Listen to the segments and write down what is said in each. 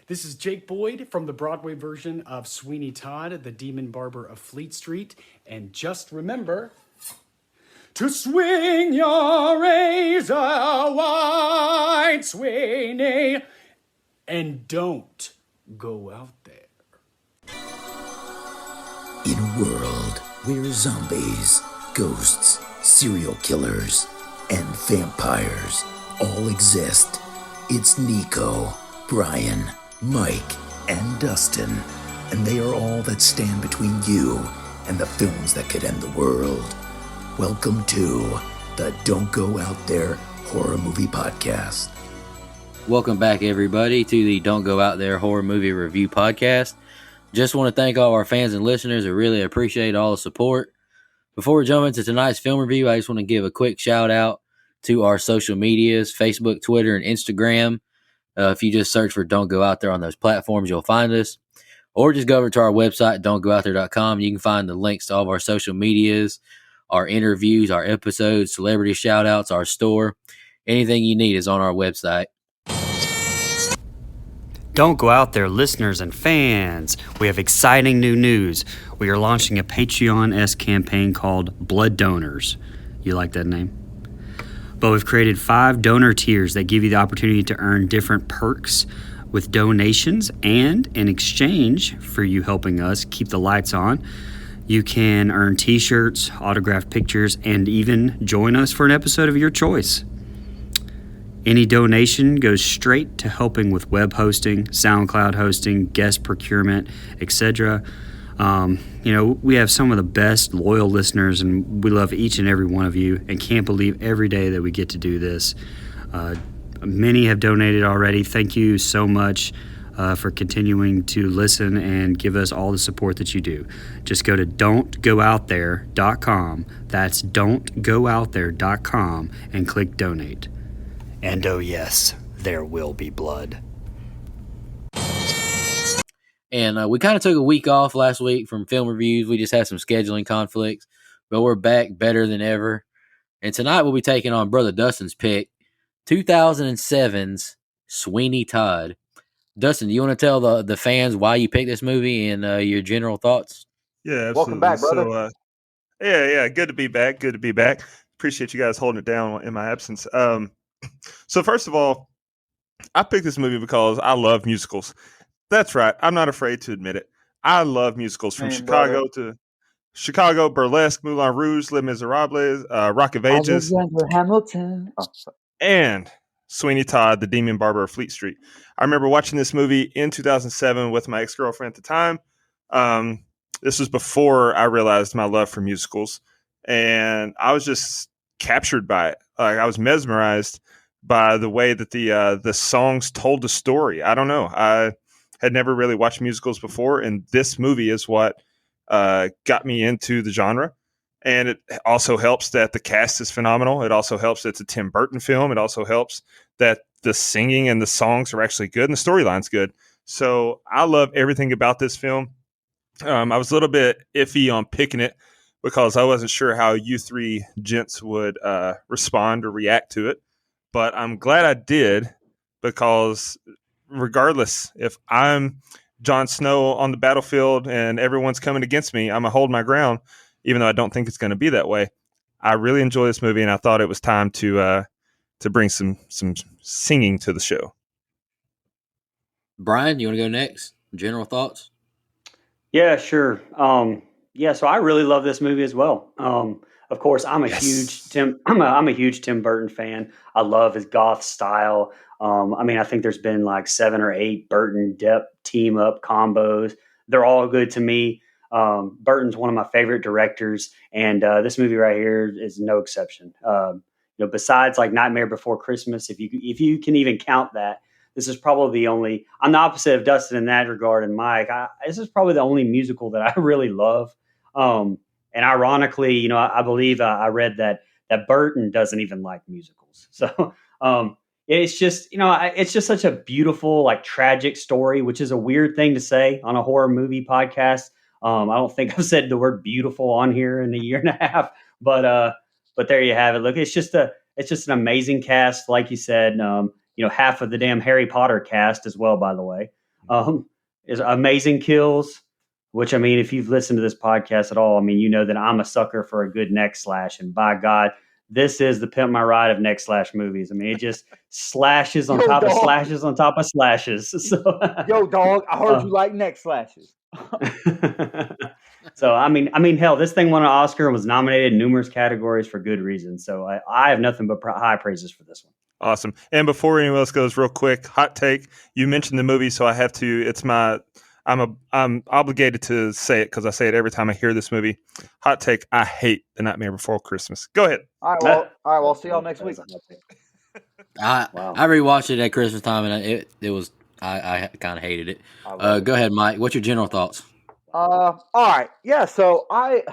This is Jake Boyd from the Broadway version of Sweeney Todd, the Demon Barber of Fleet Street. And just remember to swing your razor wide, Sweeney, and don't go out there. In a world where zombies, ghosts, serial killers, and vampires all exist, it's Nico, Brian, Mike, and Dustin, and they are all that stand between you and the films that could end the world. Welcome to the Don't Go Out There Horror Movie Podcast. Welcome back, everybody, to the Don't Go Out There Horror Movie Review Podcast. Just want to thank all our fans and listeners. I really appreciate all the support. Before we jump into tonight's film review, I just want to give a quick shout out to our social medias, Facebook, Twitter, and Instagram. If you just search for Don't Go Out There on those platforms, you'll find us. Or just go over to our website, don'tgoooutthere.com. You can find the links to all of our social medias, our interviews, our episodes, celebrity shout outs, our store. Anything you need is on our website. Don't go out there, listeners and fans. We have exciting new news. We are launching a Patreon-esque campaign called Blood Donors. You like that name? But we've created 5 donor tiers that give you the opportunity to earn different perks with donations, and in exchange for you helping us keep the lights on, you can earn t-shirts, autographed pictures, and even join us for an episode of your choice. Any donation goes straight to helping with web hosting, SoundCloud hosting, guest procurement, etc. We have some of the best loyal listeners, and we love each and every one of you and can't believe every day that we get to do this. Many have donated already. Thank you so much for continuing to listen and give us all the support that you do. Just go to don'tgoooutthere.com. That's don'tgoooutthere.com and click donate. And oh yes, there will be blood. And we kind of took a week off last week from film reviews. We just had some scheduling conflicts, but we're back better than ever. And tonight we'll be taking on Brother Dustin's pick, 2007's Sweeney Todd. Dustin, do you want to tell the fans why you picked this movie and your general thoughts? Yeah, absolutely. Welcome back, brother. So, good to be back. Good to be back. Appreciate you guys holding it down in my absence. So first of all, I picked this movie because I love musicals. That's right. I'm not afraid to admit it. I love musicals from Chicago to Chicago, Burlesque, Moulin Rouge, Les Miserables, Rock of Ages, Hamilton, and Sweeney Todd, the Demon Barber of Fleet Street. I remember watching this movie in 2007 with my ex-girlfriend at the time. This was before I realized my love for musicals, and I was just captured by it. I was mesmerized by the way that the songs told the story. I don't know. I had never really watched musicals before, and this movie is what got me into the genre. And it also helps that the cast is phenomenal. It also helps that it's a Tim Burton film. It also helps that the singing and the songs are actually good and the storyline's good. So I love everything about this film. I was a little bit iffy on picking it because I wasn't sure how you 3 gents would respond or react to it. But I'm glad I did, because regardless, if I'm Jon Snow on the battlefield and everyone's coming against me, I'm going to hold my ground, even though I don't think it's going to be that way. I really enjoy this movie, and I thought it was time to bring some singing to the show. Brian, you want to go next? General thoughts? Yeah, sure. So I really love this movie as well. Of course, I'm a huge Tim Burton fan. I love his goth style. I think there's been like 7 or 8 Burton Depp team up combos. They're all good to me. Burton's one of my favorite directors, and this movie right here is no exception. Besides like Nightmare Before Christmas, if you can even count that, this is probably the only. I'm the opposite of Dustin in that regard, and Mike. This is probably the only musical that I really love. And ironically, I believe I read that Burton doesn't even like musicals. So it's just, it's just such a beautiful, like, tragic story, which is a weird thing to say on a horror movie podcast. I don't think I've said the word beautiful on here in a year and a half, but there you have it. Look, it's just an amazing cast, like you said. Half of the damn Harry Potter cast as well, by the way. Is amazing kills. Which, I mean, if you've listened to this podcast at all, I mean, you know that I'm a sucker for a good neck slash, and by God, this is the Pimp My Ride of neck slash movies. I mean, it just slashes on Yo, top of dog. slashes on top of slashes. So, Yo, dog, I heard you like neck slashes. so I mean, hell, this thing won an Oscar and was nominated in numerous categories for good reason. So I have nothing but high praises for this one. Awesome. And before anyone else goes, real quick, hot take. You mentioned the movie, so I have to. I'm obligated to say it because I say it every time I hear this movie. Hot take. I hate The Nightmare Before Christmas. Go ahead. All right, well, see y'all next week. I rewatched it at Christmas time, and it was I kind of hated it. Go ahead, Mike. What's your general thoughts? All right, yeah. So I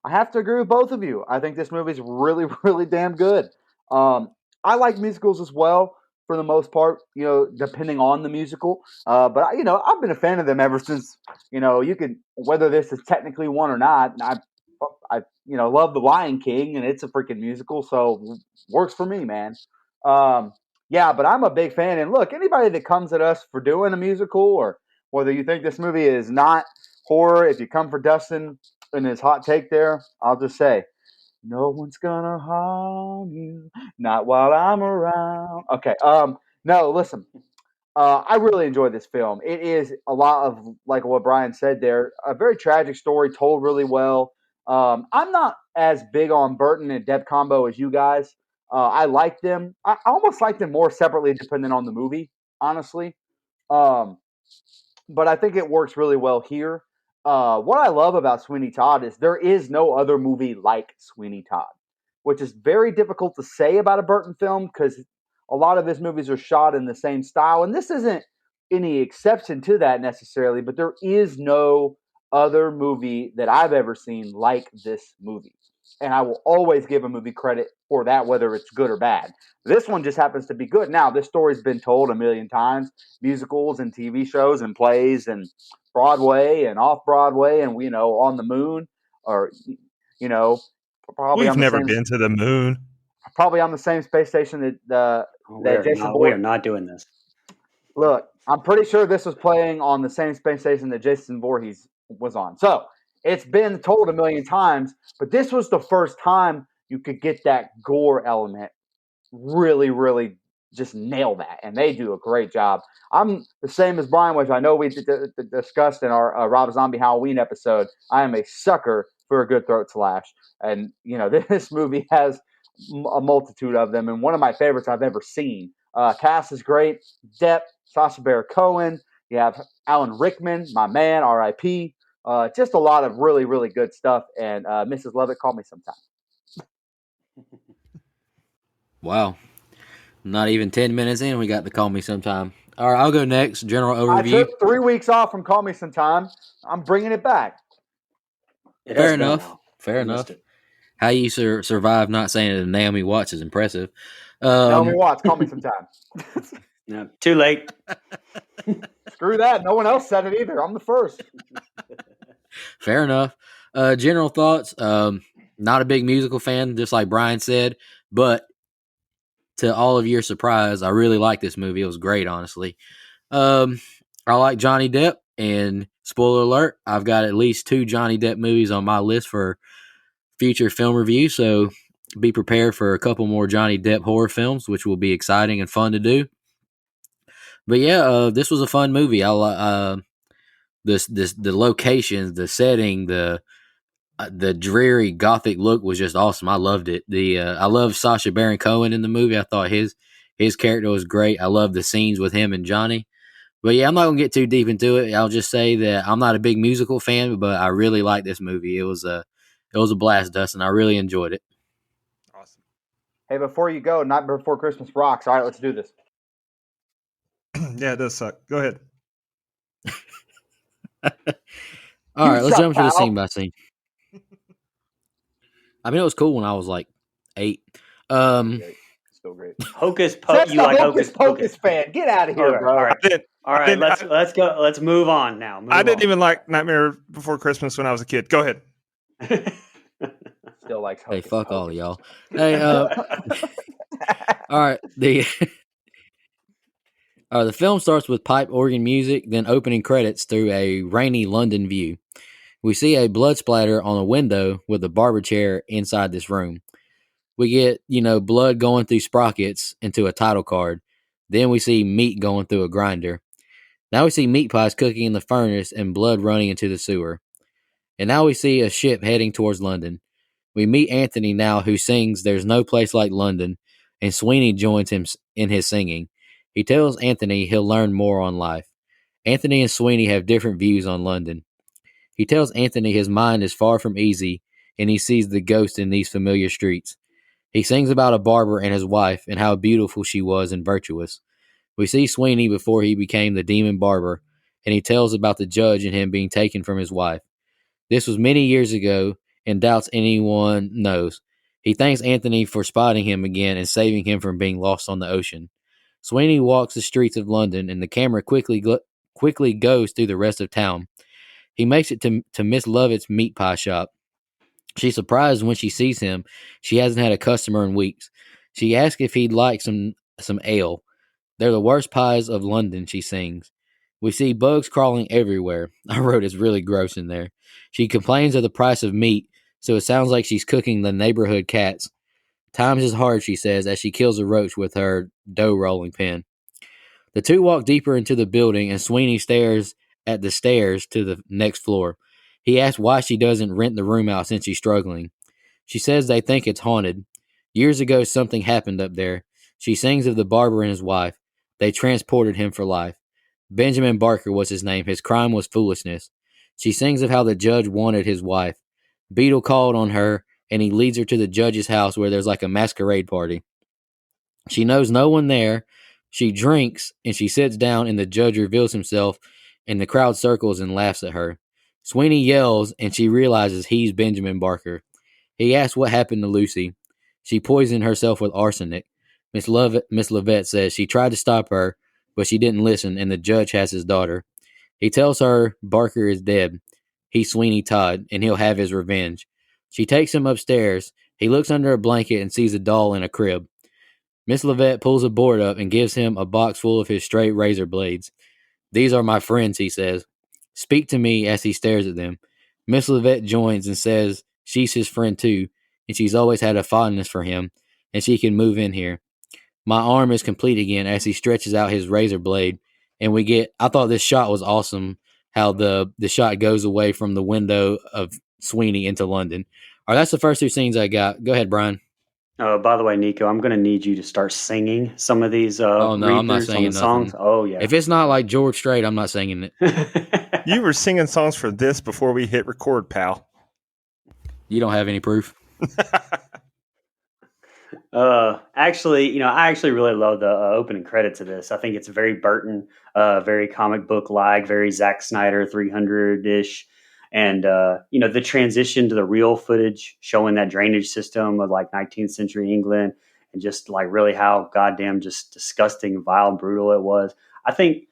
have to agree with both of you. I think this movie's really, really damn good. I like musicals as well, for the most part. You know, depending on the musical. But I've been a fan of them ever since. You can, whether this is technically one or not. I love The Lion King, and it's a freaking musical, so works for me, man. Yeah, but I'm a big fan. And look, anybody that comes at us for doing a musical, or whether you think this movie is not horror, if you come for Dustin and his hot take there, I'll just say, no one's gonna harm you, not while I'm around. Okay. No, listen. I really enjoyed this film. It is a lot of, like what Brian said there, a very tragic story told really well. I'm not as big on Burton and Depp combo as you guys. I like them. I almost like them more separately, depending on the movie, honestly. Um, but I think it works really well here. What I love about Sweeney Todd is there is no other movie like Sweeney Todd, which is very difficult to say about a Burton film because a lot of his movies are shot in the same style. And this isn't any exception to that necessarily, but there is no other movie that I've ever seen like this movie. And I will always give a movie credit for that, whether it's good or bad. This one just happens to be good. Now, this story's been told a million times, musicals and TV shows and plays and Broadway and off Broadway and, on the moon, or, probably We've on the never same, been to the moon. probably on the same space station that Jason We are not doing this. Look, I'm pretty sure this was playing on the same space station that Jason Voorhees was on. So it's been told a million times, but this was the first time you could get that gore element really, really just nail that. And they do a great job. I'm the same as Brian, which I know we discussed in our Rob Zombie Halloween episode. I am a sucker for a good throat slash. And, this movie has a multitude of them. And one of my favorites I've ever seen. Cast is great. Depp, Sasha Baron Cohen. You have Alan Rickman, my man, R.I.P. Just a lot of really, really good stuff. And Mrs. Lovett, call me sometime. Wow. Not even 10 minutes in, we got to Call Me Sometime. All right, I'll go next. General I overview. took 3 weeks off from Call Me Sometime. I'm bringing it back. Fair enough. How you survive not saying it to Naomi Watts is impressive. Naomi Watts, Call Me Sometime. No, too late. Screw that. No one else said it either. I'm the first. Fair enough. General thoughts. Not a big musical fan, just like Brian said, but to all of your surprise, I really like this movie. It was great, honestly. I like Johnny Depp, and spoiler alert, I've got at least 2 Johnny Depp movies on my list for future film review, so be prepared for a couple more Johnny Depp horror films, which will be exciting and fun to do. But yeah, this was a fun movie. I the locations, the setting, the dreary gothic look was just awesome. I loved it. I love Sasha Baron Cohen in the movie. I thought his character was great. I love the scenes with him and Johnny. But yeah, I'm not gonna get too deep into it. I'll just say that I'm not a big musical fan, but I really like this movie. It was a blast, Dustin. I really enjoyed it. Awesome. Hey, before you go, Night Before Christmas rocks. All right, let's do this. Yeah, it does suck. Go ahead. All right, let's jump to the pal. scene by scene. I mean, it was cool when I was like 8. Still great. Hocus Pocus. You like Hocus Pocus fan? Get out of here, bro. All right. Let's go. Let's move on now. I didn't even like Nightmare Before Christmas when I was a kid. Go ahead. Still likes Hey, Hocus fuck Pocus. all of y'all. Hey, all right. The film starts with pipe organ music, then opening credits through a rainy London view. We see a blood splatter on a window with a barber chair inside this room. We get, blood going through sprockets into a title card. Then we see meat going through a grinder. Now we see meat pies cooking in the furnace and blood running into the sewer. And now we see a ship heading towards London. We meet Anthony now, who sings There's No Place Like London, and Sweeney joins him in his singing. He tells Anthony he'll learn more on life. Anthony and Sweeney have different views on London. He tells Anthony his mind is far from easy, and he sees the ghost in these familiar streets. He sings about a barber and his wife and how beautiful she was and virtuous. We see Sweeney before he became the demon barber, and he tells about the judge and him being taken from his wife. This was many years ago, and doubts anyone knows. He thanks Anthony for spotting him again and saving him from being lost on the ocean. Sweeney walks the streets of London, and the camera quickly goes through the rest of town. He makes it to Miss Lovett's meat pie shop. She's surprised when she sees him. She hasn't had a customer in weeks. She asks if he'd like some ale. They're the worst pies of London, she sings. We see bugs crawling everywhere. I wrote it's really gross in there. She complains of the price of meat, so it sounds like she's cooking the neighborhood cats. Times is hard, she says, as she kills a roach with her dough rolling pin. The two walk deeper into the building, and Sweeney stares at the stairs to the next floor. He asks why she doesn't rent the room out since she's struggling. She says they think it's haunted. Years ago, something happened up there. She sings of the barber and his wife. They transported him for life. Benjamin Barker was his name. His crime was foolishness. She sings of how the judge wanted his wife. Beetle called on her, and he leads her to the judge's house where there's like a masquerade party. She knows no one there. She drinks, and she sits down, and the judge reveals himself, and the crowd circles and laughs at her. Sweeney yells, and she realizes he's Benjamin Barker. He asks what happened to Lucy. She poisoned herself with arsenic. Miss Lovett says she tried to stop her, but she didn't listen, and the judge has his daughter. He tells her Barker is dead. He's Sweeney Todd, and he'll have his revenge. She takes him upstairs. He looks under a blanket and sees a doll in a crib. Miss Lovett pulls a board up and gives him a box full of his straight razor blades. These are my friends, he says. Speak to me as he stares at them. Miss Lovett joins and says she's his friend too, and she's always had a fondness for him, and she can move in here. My arm is complete again as he stretches out his razor blade, and I thought this shot was awesome, how the shot goes away from the window of Sweeney into London. All right, that's the first two scenes I got. Go ahead, Brian. By the way, Nico, I'm going to need you to start singing some of these Oh, no, I'm not read-throughs on singing the songs. nothing. Oh, yeah. If it's not like George Strait, I'm not singing it. You were singing songs for this before we hit record, pal. You don't have any proof? Actually, I actually really love the opening credits of this. I think it's very Burton, very comic book-like, very Zack Snyder 300-ish. And, the transition to the real footage showing that drainage system of like 19th century England and just like really how goddamn just disgusting, vile, brutal it was. I think,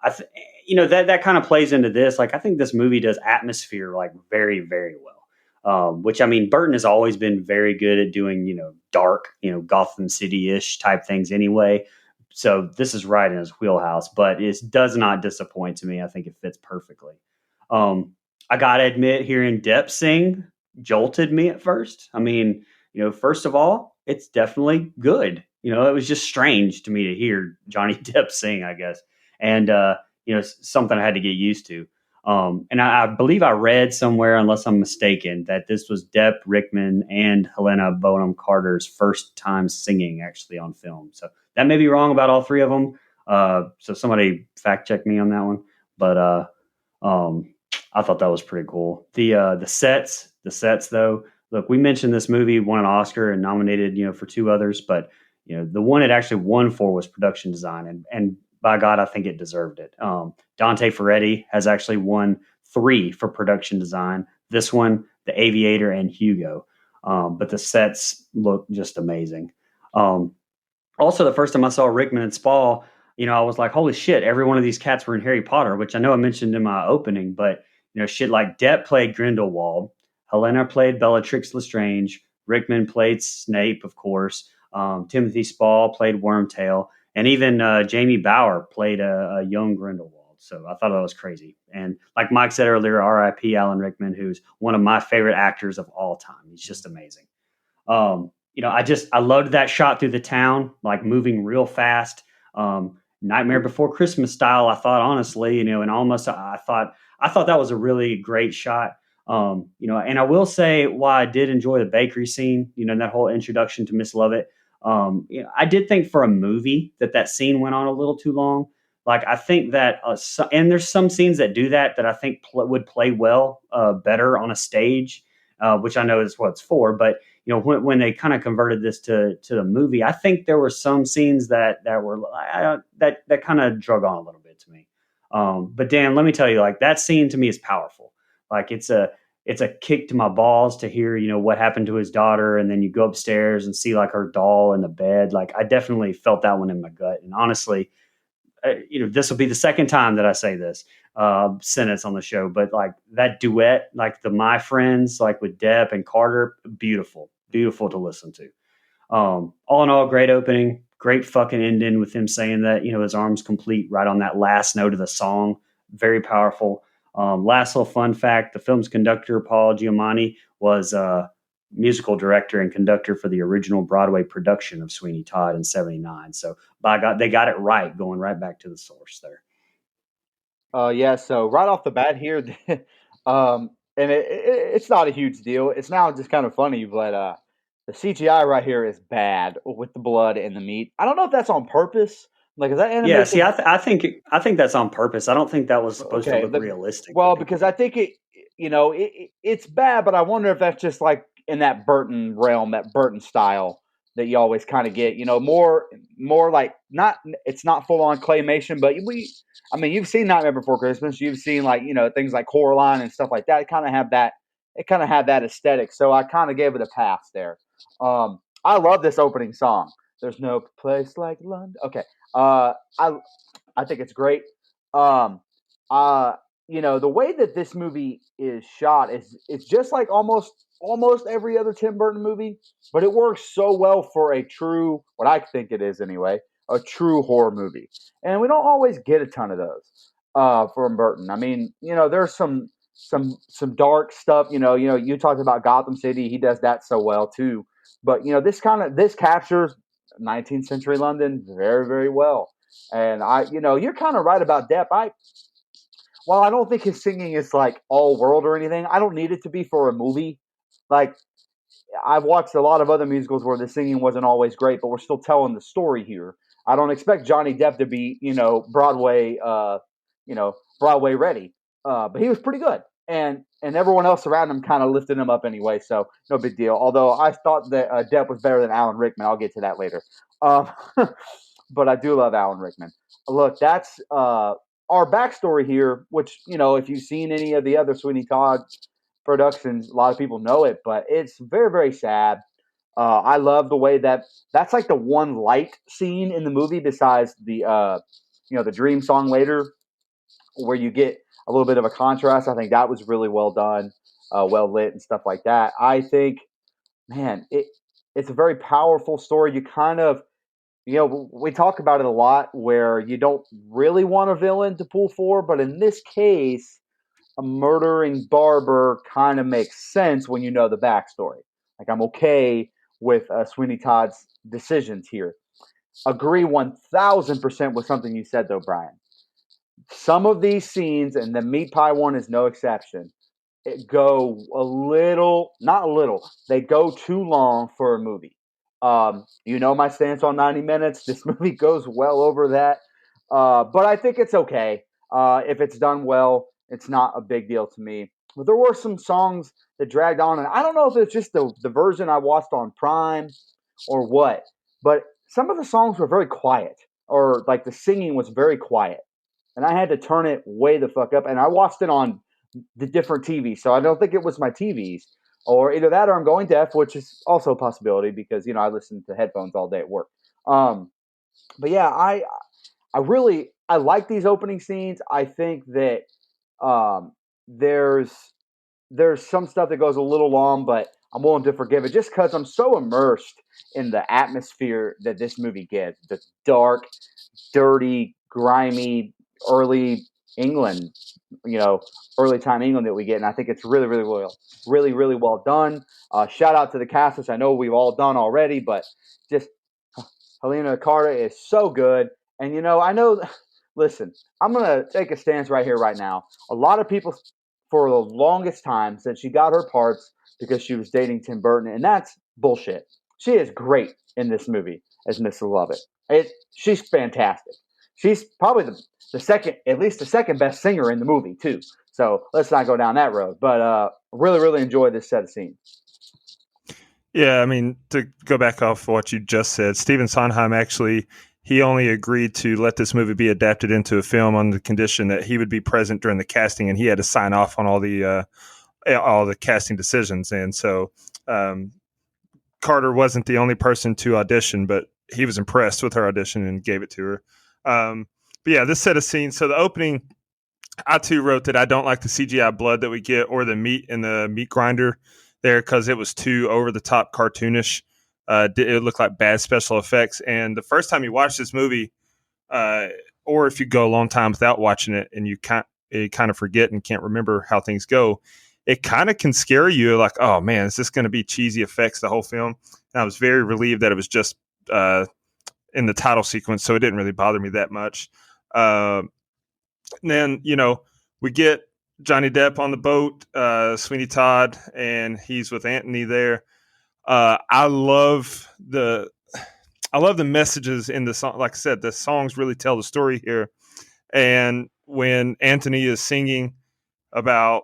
that kind of plays into this. Like, I think this movie does atmosphere like very, very well. Which, I mean, Burton has always been very good at doing, dark, Gotham City-ish type things anyway. So this is right in his wheelhouse, but it does not disappoint to me. I think it fits perfectly. I got to admit, hearing Depp sing jolted me at first. I mean, first of all, it's definitely good. It was just strange to me to hear Johnny Depp sing, I guess. And, something I had to get used to. And I believe I read somewhere, unless I'm mistaken, that this was Depp, Rickman, and Helena Bonham Carter's first time singing actually on film. So that may be wrong about all three of them. So somebody fact check me on that one. But I thought that was pretty cool. The sets though. Look, we mentioned this movie won an Oscar and nominated, for two others, but the one it actually won for was production design, and by God, I think it deserved it. Dante Ferretti has actually won 3 for production design. This one, The Aviator, and Hugo. But the sets look just amazing. Also, the first time I saw Rickman and Spall, I was like, holy shit, every one of these cats were in Harry Potter, which I know I mentioned in my opening, but shit like Depp played Grindelwald, Helena played Bellatrix Lestrange, Rickman played Snape, of course, Timothy Spall played Wormtail, And even Jamie Bauer played a young Grindelwald. So I thought that was crazy. And like Mike said earlier, R.I.P. Alan Rickman, who's one of my favorite actors of all time. He's just amazing. I loved that shot through the town, like moving real fast. Nightmare Before Christmas style, I thought, honestly, and almost I thought that was a really great shot. And I will say why I did enjoy the bakery scene, and that whole introduction to Miss Lovett. I did think for a movie that scene went on a little too long. Like I think that, and there's some scenes that do that I think would play well better on a stage, which I know is what it's for. But when they kind of converted this to the movie, I think there were some scenes that were that kind of drug on a little bit to me. But Dan, let me tell you, like that scene to me is powerful. Like it's a kick to my balls to hear what happened to his daughter, and then you go upstairs and see like her doll in the bed. Like I definitely felt that one in my gut, and honestly, this will be the second time that I say this sentence on the show, but like that duet, like the My Friends, like with Depp and Carter, beautiful, beautiful to listen to. All in all, great opening, great fucking ending with him saying that, his arm's complete right on that last note of the song. Very powerful. Last little fun fact, the film's conductor, Paul Giamatti, was musical director and conductor for the original Broadway production of Sweeney Todd in '79. So by God, they got it right, going right back to the source there. Yeah, so right off the bat here, and it's not a huge deal. It's now just kind of funny, but the CGI right here is bad with the blood and the meat. I don't know if that's on purpose. Like, is that Yeah, see, animation? I think that's on purpose. I don't think that was supposed to Okay, look realistic well, looking. because I think it's bad, but I wonder if that's just like in that Burton realm, that Burton style that you always kind of get. More like not. It's not full on claymation, but I mean, you've seen Nightmare Before Christmas. You've seen like things like Coraline and stuff like that. It kind of have that. It kind of had that aesthetic, so I kind of gave it a pass there. I love this opening song. There's no place like London. Okay, I think it's great. Um, uh, the way that this movie is shot is it's just like almost every other Tim Burton movie, but it works so well for a true, what I think it is anyway, a true horror movie. And we don't always get a ton of those from Burton. I mean, there's some dark stuff. You talked about Gotham City. He does that so well too. But this captures 19th century London very, very well. And you're kind of right about Depp. While I don't think his singing is like all world or anything, I don't need it to be for a movie. Like I've watched a lot of other musicals where the singing wasn't always great, but we're still telling the story here. I don't expect Johnny Depp to be, Broadway ready. But he was pretty good, and everyone else around him kind of lifted him up anyway, so no big deal. Although I thought that Depp was better than Alan Rickman. I'll get to that later. Um, but I do love Alan Rickman. Look, that's our backstory here, which if you've seen any of the other Sweeney Todd productions, a lot of people know it, but it's very, very sad. I love the way that's like the one light scene in the movie besides the dream song later, where you get a little bit of a contrast. I think that was really well done, well lit and stuff like that. I think, man, it's a very powerful story. You kind of, we talk about it a lot where you don't really want a villain to pull for, but in this case, a murdering Barber kind of makes sense when you know the backstory. Like I'm okay with Sweeney Todd's decisions here. Agree 1000% with something you said though, Brian. Some of these scenes, and the meat pie one is no exception, it go a little, not a little, they go too long for a movie. My stance on 90 minutes. This movie goes well over that. But I think it's okay. If it's done well, it's not a big deal to me. But there were some songs that dragged on, and I don't know if it's just the version I watched on Prime or what, but some of the songs were very quiet, or like the singing was very quiet. And I had to turn it way the fuck up. And I watched it on the different TVs, so I don't think it was my TVs, or either that or I'm going deaf, which is also a possibility because I listen to headphones all day at work. But yeah, I like these opening scenes. I think that there's there's some stuff that goes a little long, but I'm willing to forgive it just because I'm so immersed in the atmosphere that this movie gets. The dark, dirty, grimy, early England, early time England that we get, and I think it's really, really well done. Shout out to the cast, which I know we've all done already, but just Helena Carter is so good. And I know. Listen, I'm gonna take a stance right here, right now. A lot of people, for the longest time, said she got her parts because she was dating Tim Burton, and that's bullshit. She is great in this movie as Miss Lovett. She's fantastic. She's probably the second, at least the second best singer in the movie too. So let's not go down that road. But really enjoyed this set of scenes. Yeah, I mean, to go back off what you just said, Stephen Sondheim actually, he only agreed to let this movie be adapted into a film on the condition that he would be present during the casting, and he had to sign off on all the casting decisions. And so Carter wasn't the only person to audition, but he was impressed with her audition and gave it to her. But yeah, this set of scenes. So the opening, I too wrote that I don't like the CGI blood that we get or the meat in the meat grinder there because it was too over the top cartoonish. It looked like bad special effects. And the first time you watch this movie, or if you go a long time without watching it and you kind of forget and can't remember how things go, it kind of can scare you. Like, oh man, is this going to be cheesy effects the whole film? And I was very relieved that it was just in the title sequence, so it didn't really bother me that much. Then, we get Johnny Depp on the boat, Sweeney Todd, and he's with Anthony there. I love the messages in the song. Like I said, the songs really tell the story here. And when Anthony is singing about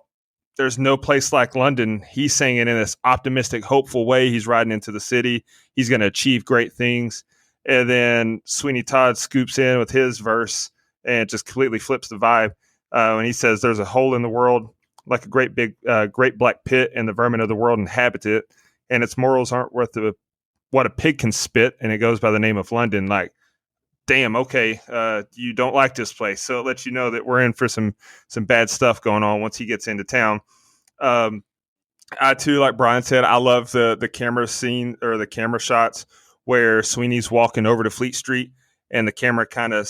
there's no place like London, he's singing in this optimistic, hopeful way. He's riding into the city. He's going to achieve great things. And then Sweeney Todd scoops in with his verse and just completely flips the vibe. When he says there's a hole in the world like a great black pit, and the vermin of the world inhabit it, and its morals aren't worth what a pig can spit, and it goes by the name of London. Like, damn, okay, you don't like this place, so it lets you know that we're in for some bad stuff going on once he gets into town. I too, like Brian said, I love the camera scene or the camera shots where Sweeney's walking over to Fleet Street and the camera kind of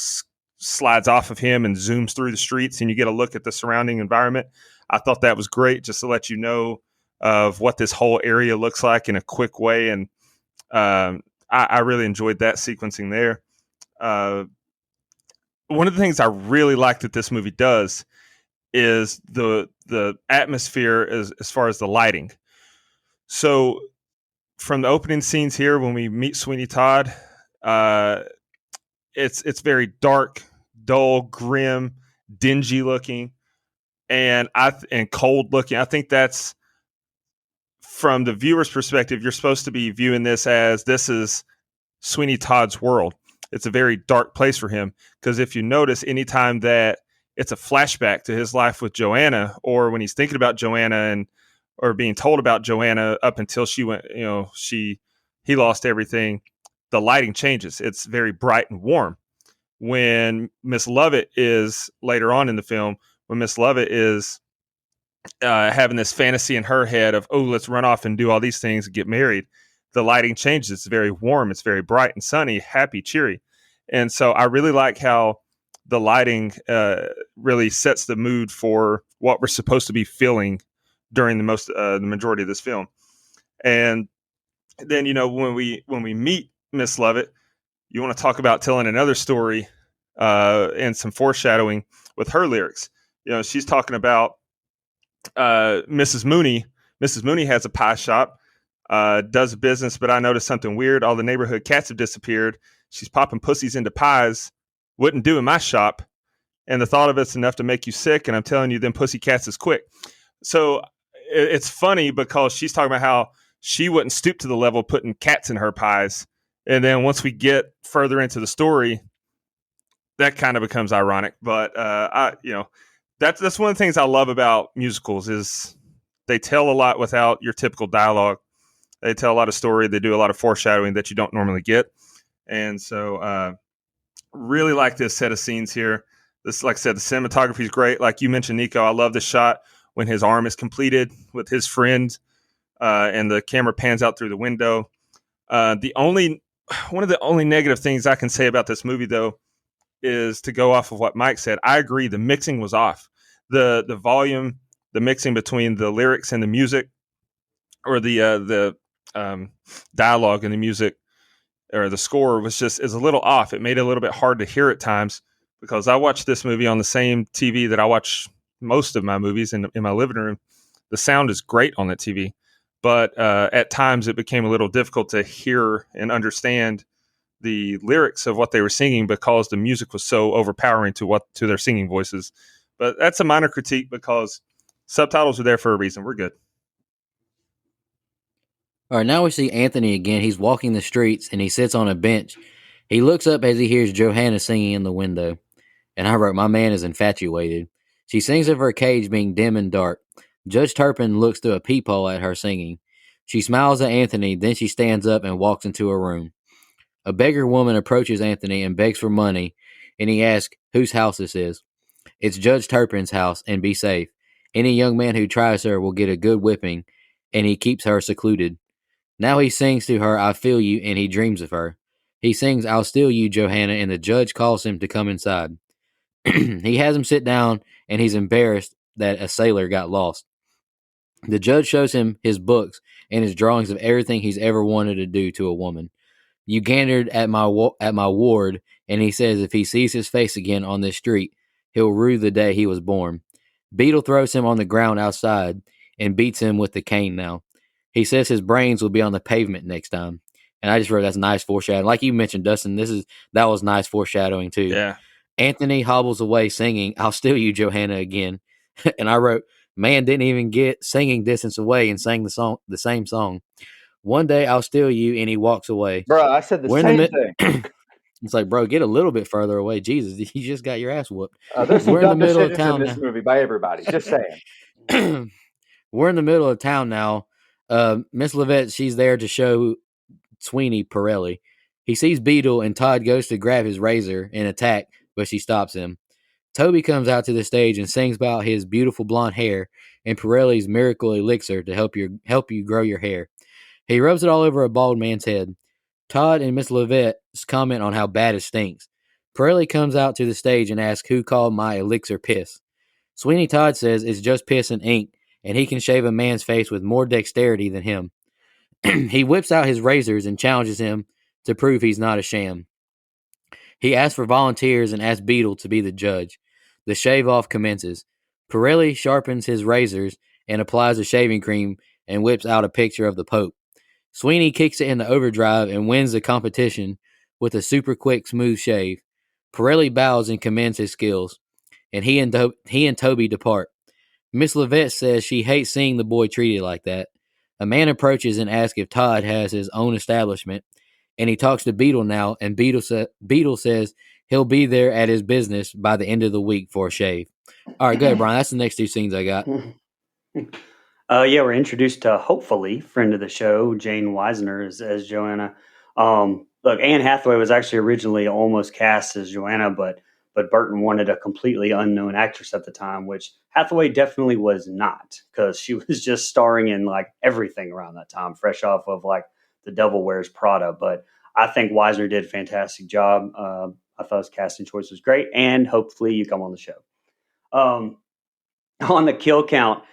slides off of him and zooms through the streets, and you get a look at the surrounding environment. I thought that was great, just to let you know of what this whole area looks like in a quick way. And I really enjoyed that sequencing there. One of the things I really like that this movie does is the atmosphere as far as the lighting. So from the opening scenes here, when we meet Sweeney Todd, it's very dark, dull, grim, dingy looking, and cold looking. I think that's, from the viewer's perspective, you're supposed to be viewing this as this is Sweeney Todd's world. It's a very dark place for him, because if you notice, anytime that it's a flashback to his life with Joanna, or when he's thinking about Joanna or being told about Joanna up until she went, he lost everything, the lighting changes. It's very bright and warm. When Miss Lovett is later on in the film, when Miss Lovett is having this fantasy in her head of, oh, let's run off and do all these things and get married, the lighting changes. It's very warm. It's very bright and sunny, happy, cheery. And so I really like how the lighting really sets the mood for what we're supposed to be feeling during the majority of this film. And then, when we meet Miss Lovett, you want to talk about telling another story and some foreshadowing with her lyrics. She's talking about Mrs. Mooney. Mrs. Mooney has a pie shop, does business, but I noticed something weird. All the neighborhood cats have disappeared. She's popping pussies into pies. Wouldn't do in my shop. And the thought of it's enough to make you sick. And I'm telling you, them pussy cats is quick. So it's funny because she's talking about how she wouldn't stoop to the level of putting cats in her pies. And then once we get further into the story, that kind of becomes ironic. But that's one of the things I love about musicals is they tell a lot without your typical dialogue. They tell a lot of story. They do a lot of foreshadowing that you don't normally get. And so really like this set of scenes here. This, like I said, the cinematography is great. Like you mentioned, Nico, I love the shot when his arm is completed with his friend, and the camera pans out through the window. One of the only negative things I can say about this movie, though, is to go off of what Mike said. I agree. The mixing was off. The volume, the mixing between the lyrics and the music, or the dialogue and the music, or the score is a little off. It made it a little bit hard to hear at times, because I watched this movie on the same TV that I watch most of my movies in my living room. The sound is great on that TV, but at times it became a little difficult to hear and understand the lyrics of what they were singing, because the music was so overpowering to their singing voices. But that's a minor critique, because subtitles are there for a reason. We're good. All right, now we see Anthony again. He's walking the streets and he sits on a bench. He looks up as he hears Joanna singing in the window. And I wrote, my man is infatuated. She sings of her cage being dim and dark. Judge Turpin looks through a peephole at her singing. She smiles at Anthony, then she stands up and walks into a room. A beggar woman approaches Anthony and begs for money, and he asks whose house this is. It's Judge Turpin's house, and be safe. Any young man who tries her will get a good whipping, and he keeps her secluded. Now he sings to her, I feel you, and he dreams of her. He sings, I'll steal you, Joanna, and the judge calls him to come inside. He has him sit down, and he's embarrassed that a sailor got lost. The judge shows him his books and his drawings of everything he's ever wanted to do to a woman. You gandered at my ward, and he says if he sees his face again on this street, he'll rue the day he was born. Beetle throws him on the ground outside and beats him with the cane now. He says his brains will be on the pavement next time. And I just wrote that's nice foreshadowing. Like you mentioned, Dustin, that was nice foreshadowing too. Yeah. Anthony hobbles away singing, I'll steal you, Joanna, again. And I wrote, man didn't even get singing distance away and sang the same song. One day I'll steal you, and he walks away. Bro, I said the same thing. It's like, bro, get a little bit further away. Jesus, you just got your ass whooped. There's some We're in the dumb middle of decisions town in this now. movie by everybody. Just saying. We're in the middle of town now. Miss Levette, she's there to show Sweeney Pirelli. He sees Beetle, and Todd goes to grab his razor and attack, but she stops him. Toby comes out to the stage and sings about his beautiful blonde hair and Pirelli's miracle elixir to help you grow your hair. He rubs it all over a bald man's head. Todd and Miss Levette's comment on how bad it stinks. Pirelli comes out to the stage and asks who called my elixir piss. Sweeney Todd says it's just piss and ink, and he can shave a man's face with more dexterity than him. He whips out his razors and challenges him to prove he's not a sham. He asks for volunteers and asks Beetle to be the judge. The shave-off commences. Pirelli sharpens his razors and applies the shaving cream and whips out a picture of the Pope. Sweeney kicks it into overdrive and wins the competition with a super quick, smooth shave. Pirelli bows and commends his skills, and he and Toby depart. Miss Levette says she hates seeing the boy treated like that. A man approaches and asks if Todd has his own establishment, and he talks to Beetle now, and Beetle says he'll be there at his business by the end of the week for a shave. All right, go ahead, Brian. That's the next two scenes I got. Yeah, we're introduced to, hopefully, friend of the show, Jane Weisner as Joanna. Look, Anne Hathaway was actually originally almost cast as Joanna, but Burton wanted a completely unknown actress at the time, which Hathaway definitely was not, because she was just starring in like everything around that time, fresh off of like The Devil Wears Prada. But I think Weisner did a fantastic job. I thought his casting choice was great, and hopefully you come on the show. On the kill count,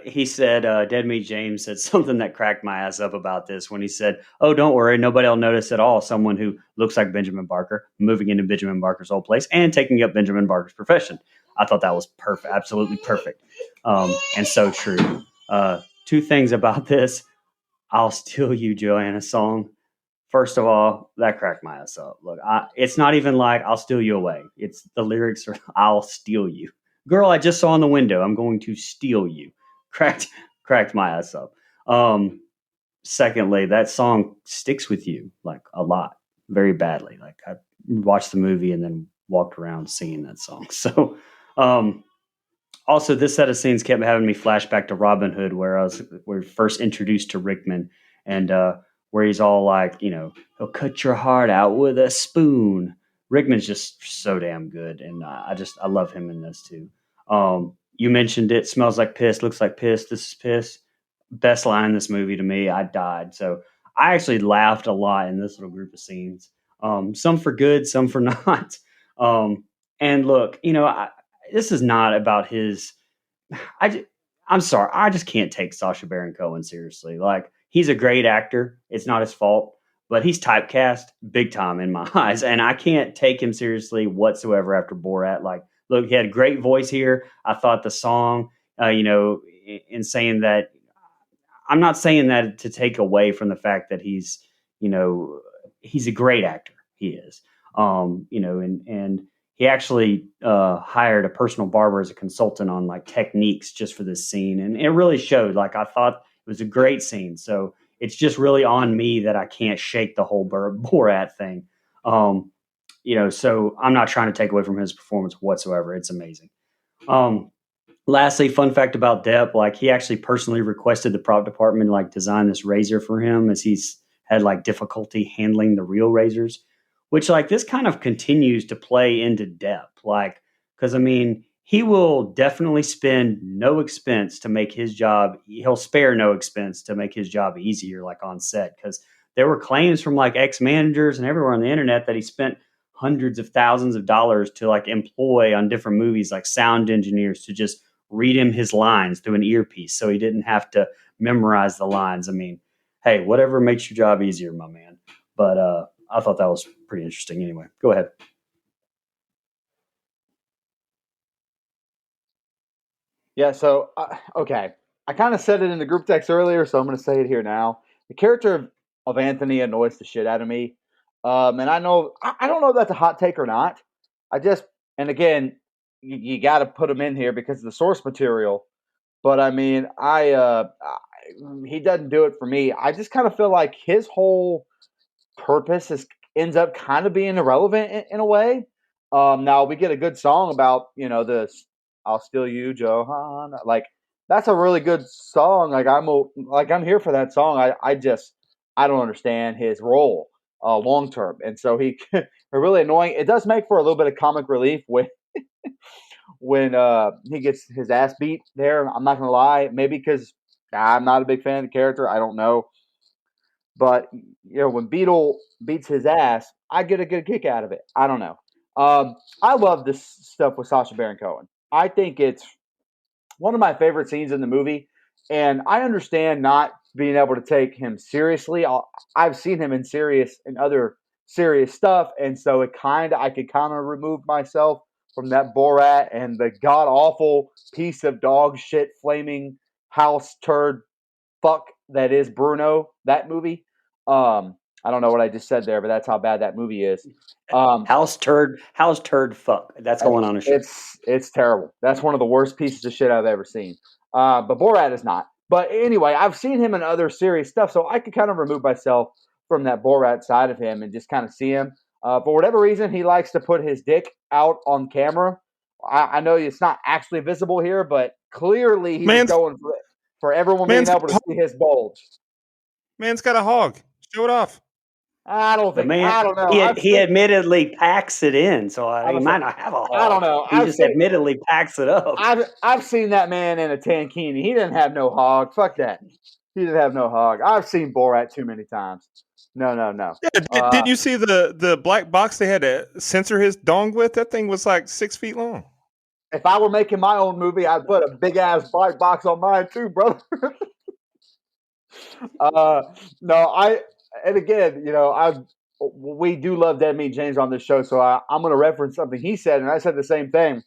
he said, Dead Meat James said something that cracked my ass up about this when he said, oh, don't worry, nobody will notice at all. Someone who looks like Benjamin Barker moving into Benjamin Barker's old place and taking up Benjamin Barker's profession. I thought that was perfect, absolutely perfect, and so true. Two things about this. I'll Steal You, Joanna song. First of all, that cracked my ass up. Look, it's not even like I'll steal you away. It's the lyrics are I'll steal you. Girl, I just saw in the window. I'm going to steal you. Cracked my ass up. Secondly, that song sticks with you like a lot, very badly. Like I watched the movie and then walked around singing that song. So, also this set of scenes kept having me flashback to Robin Hood, where we're first introduced to Rickman, and where he's all like, he'll cut your heart out with a spoon. Rickman's just so damn good, and I love him in this too. You mentioned it. Smells like piss. Looks like piss. This is piss. Best line in this movie to me. I died. So I actually laughed a lot in this little group of scenes. Some for good, some for not. Um, and look, this is not about his. I ju- I'm sorry, I just can't take Sasha Baron Cohen seriously. Like he's a great actor. It's not his fault, but he's typecast big time in my eyes, and I can't take him seriously whatsoever after Borat. Like, look, he had a great voice here. I thought the song, in saying that, I'm not saying that to take away from the fact that you know, he's a great actor. He is, and he actually hired a personal barber as a consultant on like techniques just for this scene, and it really showed. Like I thought it was a great scene. So it's just really on me that I can't shake the whole Borat thing. So I'm not trying to take away from his performance whatsoever. It's amazing. Um, Lastly, fun fact about Depp, like he actually personally requested the prop department like design this razor for him as he's had like difficulty handling the real razors, which like this kind of continues to play into Depp. Like, because I mean, he will definitely spend no expense to make his job, he'll spare no expense to make his job easier, like on set. Because there were claims from like ex managers and everywhere on the internet that he spent hundreds of thousands of dollars to like employ on different movies, like sound engineers to just read him his lines through an earpiece so he didn't have to memorize the lines. I mean, hey, whatever makes your job easier, my man. But I thought that was pretty interesting anyway. Go ahead. Yeah, so okay, I kind of said it in the group text earlier, so I'm going to say it here now. The character of Anthony annoys the shit out of me, and I don't know if that's a hot take or not. I just and again, you got to put him in here because of the source material. But I mean, he doesn't do it for me. I just kind of feel like his whole purpose ends up kind of being irrelevant in a way. Now we get a good song about this. I'll steal you, Johanna. Like that's a really good song. I'm here for that song. I don't understand his role long term, and so he are really annoying. It does make for a little bit of comic relief when he gets his ass beat there. I'm not gonna lie, maybe because I'm not a big fan of the character. I don't know, but when Beetle beats his ass, I get a good kick out of it. I don't know. I love this stuff with Sasha Baron Cohen. I think it's one of my favorite scenes in the movie, and I understand not being able to take him seriously. I've seen him in other serious stuff, and so I could kind of remove myself from that Borat and the god awful piece of dog shit flaming house turd fuck that is Bruno, that movie. I don't know what I just said there, but that's how bad that movie is. House turd fuck. That's going on a shirt. It's terrible. That's one of the worst pieces of shit I've ever seen. But Borat is not. But anyway, I've seen him in other serious stuff, so I could kind of remove myself from that Borat side of him and just kind of see him. For whatever reason, he likes to put his dick out on camera. I know it's not actually visible here, but clearly he's Man's going for everyone being man's able to see his bulge. man's got a hog. Show it off. I don't The think. man, I don't know. he admittedly packs it in, so I he was might like, not have a I don't hog. know. He just admittedly packs it up. I've seen that man in a tankini. He didn't have no hog. Fuck that. He didn't have no hog. I've seen Borat too many times. No, no, no. Yeah, didn't you see the black box they had to censor his dong with? That thing was like 6 feet long. If I were making my own movie, I'd put a big ass black box on mine too, brother. uh, no, and again, we do love Dead Meat James on this show, so I'm going to reference something he said, and I said the same thing.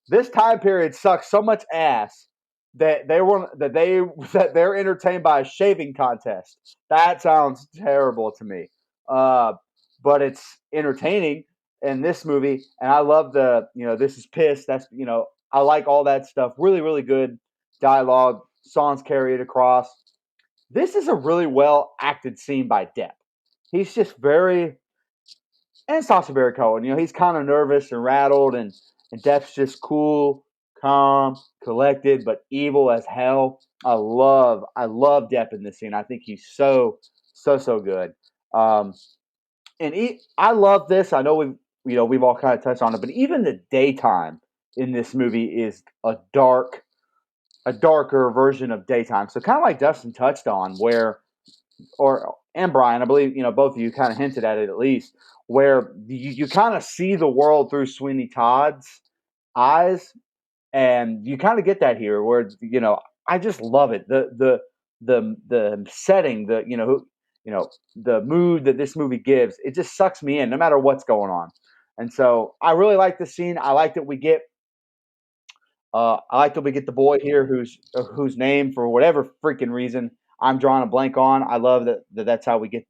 This time period sucks so much ass that they're entertained by a shaving contest. That sounds terrible to me. But it's entertaining in this movie, and I love this is piss. I like all that stuff. Really, really good dialogue. Songs carry it across. This is a really well acted scene by Depp. He's just and Sasha Baron Cohen. He's kind of nervous and rattled, and Depp's just cool, calm, collected, but evil as hell. I love Depp in this scene. I think he's so good. Um, I love this. I know we've all kind of touched on it, but even the daytime in this movie is a darker version of daytime. So kind of like Dustin touched on, and Brian, I believe both of you kind of hinted at it at least, where you kind of see the world through Sweeney Todd's eyes, and you kind of get that here, where I just love it. The setting, the mood that this movie gives, it just sucks me in no matter what's going on. And so I really like this scene. I like that we get the boy here whose name, for whatever freaking reason, I'm drawing a blank on. I love that's how we get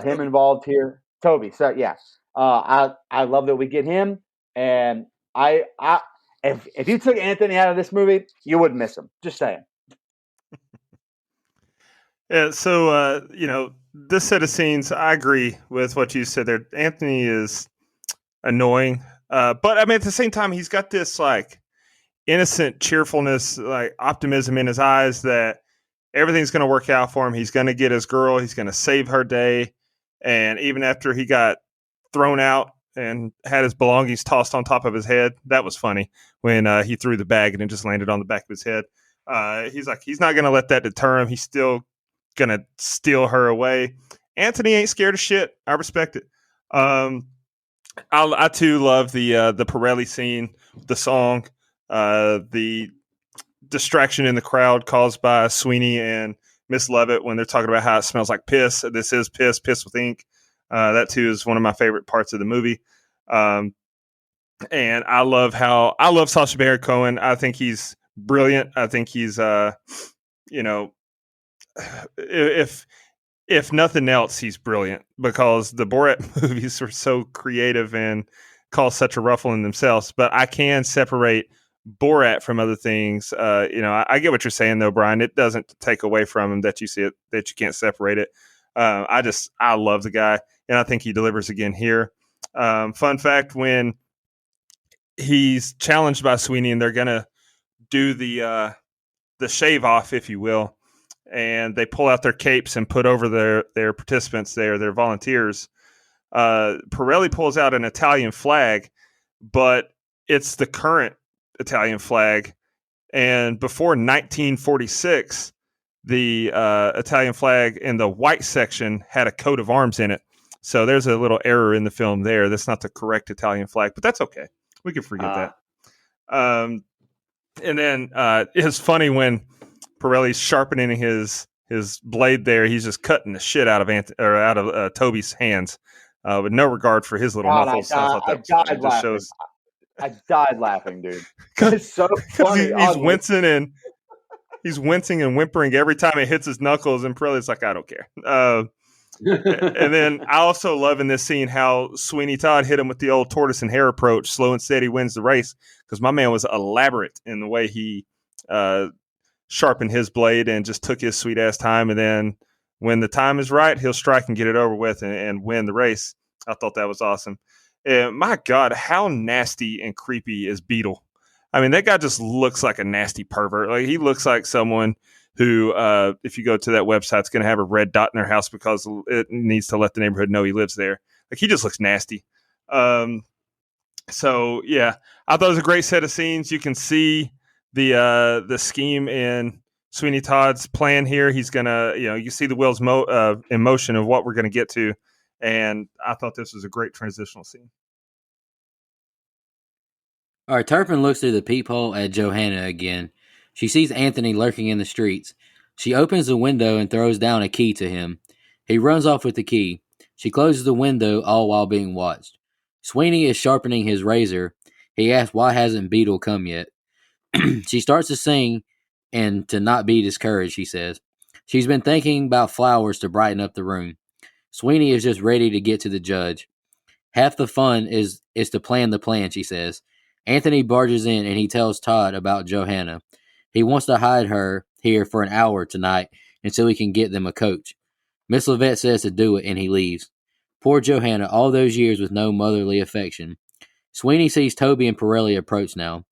him involved here. Toby. So yeah, I love that we get him, and if you took Anthony out of this movie, you wouldn't miss him. Just saying. Yeah, so this set of scenes, I agree with what you said there. Anthony is annoying, but I mean at the same time, he's got this like innocent cheerfulness, like optimism in his eyes that everything's going to work out for him. He's going to get his girl. He's going to save her day. And even after he got thrown out and had his belongings tossed on top of his head, that was funny when he threw the bag and it just landed on the back of his head. He's like, he's not going to let that deter him. He's still going to steal her away. Anthony ain't scared of shit. I respect it. I too love the Pirelli scene, the song. The distraction in the crowd caused by Sweeney and Miss Lovett when they're talking about how it smells like piss. This is piss with ink. That too is one of my favorite parts of the movie. And I love Sasha Baron Cohen. I think he's brilliant. I think he's, if nothing else, he's brilliant because the Borat movies were so creative and cause such a ruffle in themselves. But I can separate Borat from other things. I get what you're saying though, Brian. It doesn't take away from him that you see it, that you can't separate it. I love the guy, and I think he delivers again here. Fun fact: when he's challenged by Sweeney, and they're gonna do the shave off, if you will, and they pull out their capes and put over their participants there, their volunteers. Pirelli pulls out an Italian flag, but it's the current Italian flag. And before 1946, the Italian flag in the white section had a coat of arms in it. So there's a little error in the film there. That's not the correct Italian flag, but that's okay. We can forget that. And then it's funny when Pirelli's sharpening his blade there. He's just cutting the shit out of Toby's hands with no regard for his little knuckles. I died laughing, dude. It's so funny. He's wincing and whimpering every time it hits his knuckles, and Pirelli's like, I don't care. And then I also love in this scene how Sweeney Todd hit him with the old tortoise and hare approach. Slow and steady wins the race, because my man was elaborate in the way he sharpened his blade and just took his sweet ass time. And then when the time is right, he'll strike and get it over with and win the race. I thought that was awesome. My God, how nasty and creepy is Beetle? I mean, that guy just looks like a nasty pervert. Like, he looks like someone who, if you go to that website, it's going to have a red dot in their house because it needs to let the neighborhood know he lives there. Like, he just looks nasty. So yeah, I thought it was a great set of scenes. You can see the scheme in Sweeney Todd's plan here. He's gonna, you see the wheels in motion of what we're gonna get to, and I thought this was a great transitional scene. All right, Turpin looks through the peephole at Joanna again. She sees Anthony lurking in the streets. She opens the window and throws down a key to him. He runs off with the key. She closes the window, all while being watched. Sweeney is sharpening his razor. He asks why hasn't Beetle come yet. She starts to sing and to not be discouraged, he says. She's been thinking about flowers to brighten up the room. Sweeney is just ready to get to the judge. Half the fun is to plan the plan, she says. Anthony barges in and he tells Todd about Joanna. He wants to hide her here for an hour tonight until he can get them a coach. Miss Levette says to do it and he leaves. Poor Joanna, all those years with no motherly affection. Sweeney sees Toby and Pirelli approach now.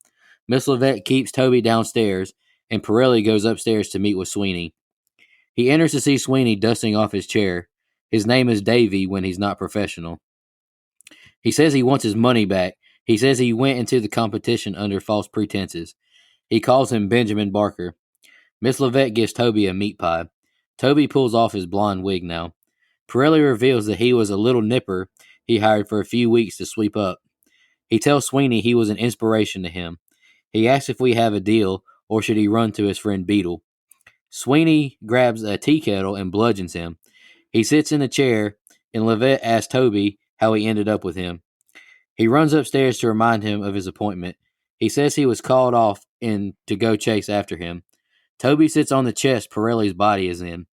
Miss Levette keeps Toby downstairs and Pirelli goes upstairs to meet with Sweeney. He enters to see Sweeney dusting off his chair. His name is Davy when he's not professional. He says he wants his money back He says he went into the competition under false pretenses. He calls him Benjamin Barker. Miss Levette gives Toby a meat pie. Toby pulls off his blonde wig now. Pirelli reveals that he was a little nipper he hired for a few weeks to sweep up. He tells Sweeney he was an inspiration to him. He asks if we have a deal, or should he run to his friend Beetle. Sweeney grabs a tea kettle and bludgeons him. He sits in a chair, and Levette asks Toby how he ended up with him. He runs upstairs to remind him of his appointment. He says he was called off and to go chase after him. Toby sits on the chest Pirelli's body is in.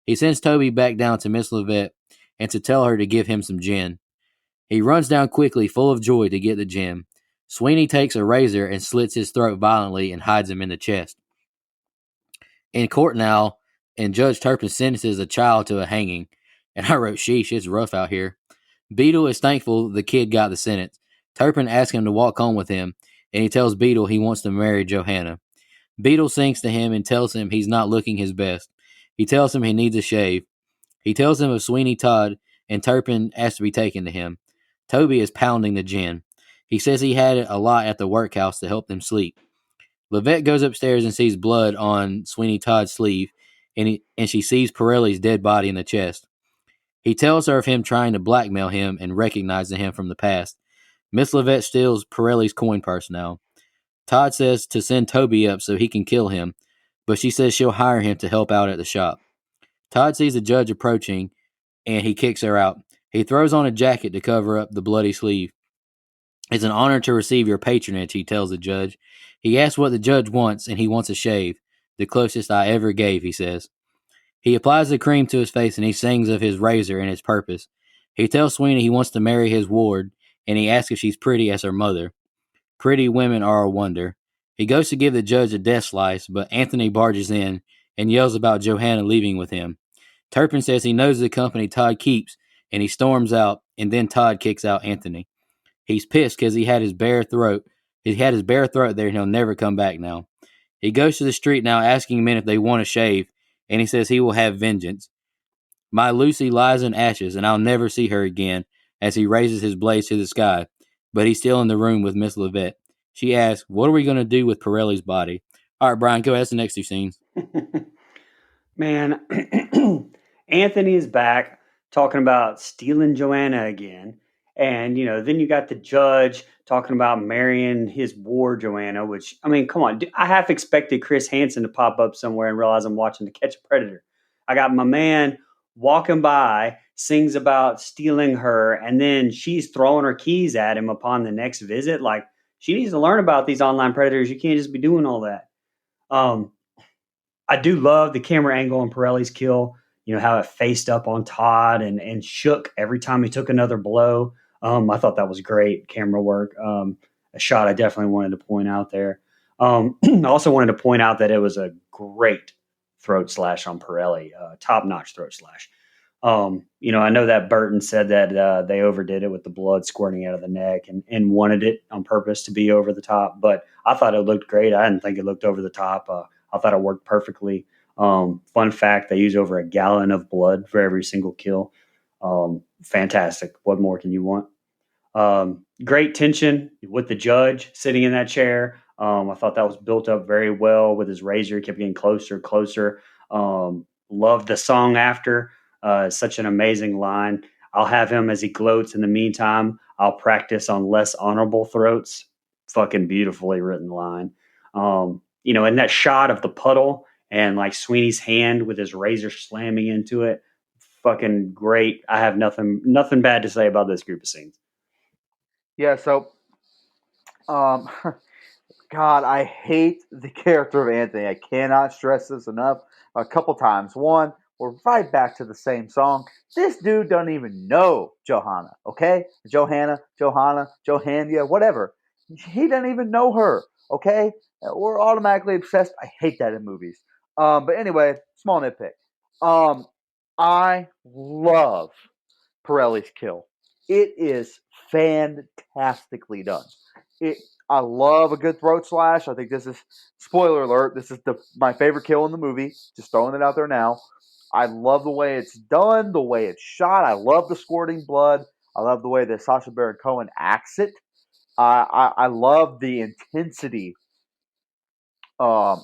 He sends Toby back down to Miss Levette and to tell her to give him some gin. He runs down quickly, full of joy, to get the gin. Sweeney takes a razor and slits his throat violently and hides him in the chest. In court now, and Judge Turpin sentences a child to a hanging. And I wrote, sheesh, it's rough out here. Beetle is thankful the kid got the sentence. Turpin asks him to walk home with him, and he tells Beetle he wants to marry Joanna. Beetle sings to him and tells him he's not looking his best. He tells him he needs a shave. He tells him of Sweeney Todd, and Turpin asks to be taken to him. Toby is pounding the gin. He says he had a lot at the workhouse to help them sleep. Levette goes upstairs and sees blood on Sweeney Todd's sleeve, and she sees Pirelli's dead body in the chest. He tells her of him trying to blackmail him and recognizing him from the past. Miss Levette steals Pirelli's coin purse now. Todd says to send Toby up so he can kill him, but she says she'll hire him to help out at the shop. Todd sees the judge approaching, and he kicks her out. He throws on a jacket to cover up the bloody sleeve. It's an honor to receive your patronage, he tells the judge. He asks what the judge wants, and he wants a shave. The closest I ever gave, he says. He applies the cream to his face, and he sings of his razor and its purpose. He tells Sweeney he wants to marry his ward, and he asks if she's pretty as her mother. Pretty women are a wonder. He goes to give the judge a death slice, but Anthony barges in and yells about Joanna leaving with him. Turpin says he knows the company Todd keeps, and he storms out, and then Todd kicks out Anthony. He's pissed because he had his bare throat. He had his bare throat there, and he'll never come back now. He goes to the street now, asking men if they want a shave, and he says he will have vengeance. My Lucy lies in ashes, and I'll never see her again, as he raises his blades to the sky. But he's still in the room with Miss Levette. She asks, what are we going to do with Pirelli's body? All right, Brian, go ahead. That's the next two scenes. Man, Anthony is back talking about stealing Joanna again. And, then you got the judge talking about marrying his ward, Joanna, which, I mean, come on. I half expected Chris Hansen to pop up somewhere and realize I'm watching To Catch a Predator. I got my man walking by, sings about stealing her, and then she's throwing her keys at him upon the next visit. Like, she needs to learn about these online predators. You can't just be doing all that. I do love the camera angle on Pirelli's kill, how it faced up on Todd and shook every time he took another blow. I thought that was great camera work. A shot I definitely wanted to point out there. I also wanted to point out that it was a great throat slash on Pirelli, top-notch throat slash. I know that Burton said that they overdid it with the blood squirting out of the neck and wanted it on purpose to be over the top, but I thought it looked great. I didn't think it looked over the top. I thought it worked perfectly. Fun fact, they use over 1 gallon of blood for every single kill. Fantastic. What more can you want? Great tension with the judge sitting in that chair. I thought that was built up very well with his razor. He kept getting closer, closer. Loved the song after. Such an amazing line. I'll have him as he gloats. In the meantime, I'll practice on less honorable throats. Fucking beautifully written line. And that shot of the puddle and like Sweeney's hand with his razor slamming into it. Fucking great. I have nothing bad to say about this group of scenes. Yeah, so, God, I hate the character of Anthony. I cannot stress this enough a couple times. One, we're right back to the same song. This dude doesn't even know Johanna, okay? Johanna, Johanna, whatever. He doesn't even know her, okay? We're automatically obsessed. I hate that in movies. But anyway, small nitpick. I love Pirelli's kill. It is fantastically done. I love a good throat slash. I think this is, spoiler alert, this is my favorite kill in the movie. Just throwing it out there now. I love the way it's done, the way it's shot. I love the squirting blood. I love the way that Sasha Baron Cohen acts it. I love the intensity. I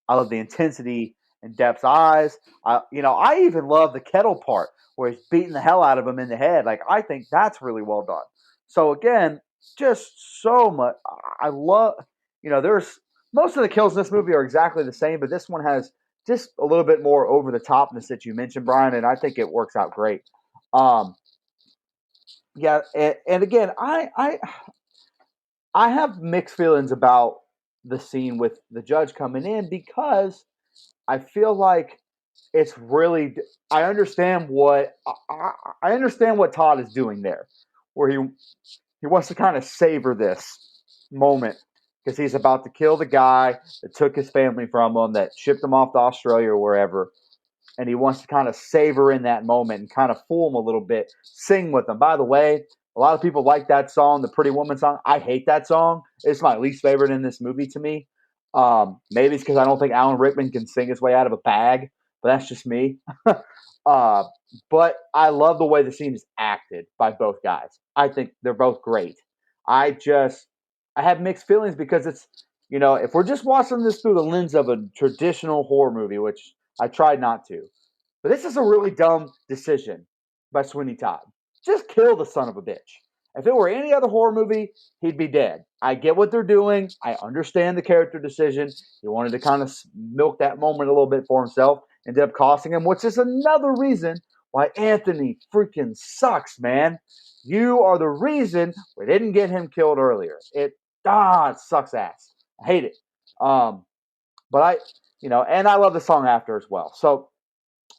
love the intensity in Depp's eyes. I even love the kettle part where he's beating the hell out of him in the head. Like, I think that's really well done. So again, just so much. I love. There's most of the kills in this movie are exactly the same, but this one has just a little bit more over the topness that you mentioned, Brian, and I think it works out great. Um, yeah, and again, I have mixed feelings about the scene with the judge coming in because I feel like it's really. I understand what I understand what Todd is doing there, where he wants to kind of savor this moment because he's about to kill the guy that took his family from him, that shipped him off to Australia or wherever, and he wants to kind of savor in that moment and kind of fool him a little bit, sing with him. By the way, a lot of people like that song, the Pretty Woman song. I hate that song. It's my least favorite in this movie to me. Maybe it's because I don't think Alan Rickman can sing his way out of a bag, but that's just me. uh, but I love the way the scene is acted by both guys. I think they're both great. I have mixed feelings because if we're just watching this through the lens of a traditional horror movie, which I tried not to, but this is a really dumb decision by Sweeney Todd. Just kill the son of a bitch. If it were any other horror movie, he'd be dead. I get what they're doing. I understand the character decision. He wanted to kind of milk that moment a little bit for himself. Ended up costing him, which is another reason why Anthony freaking sucks, man. You are the reason we didn't get him killed earlier. It sucks ass. I hate it. But and I love the song after as well. So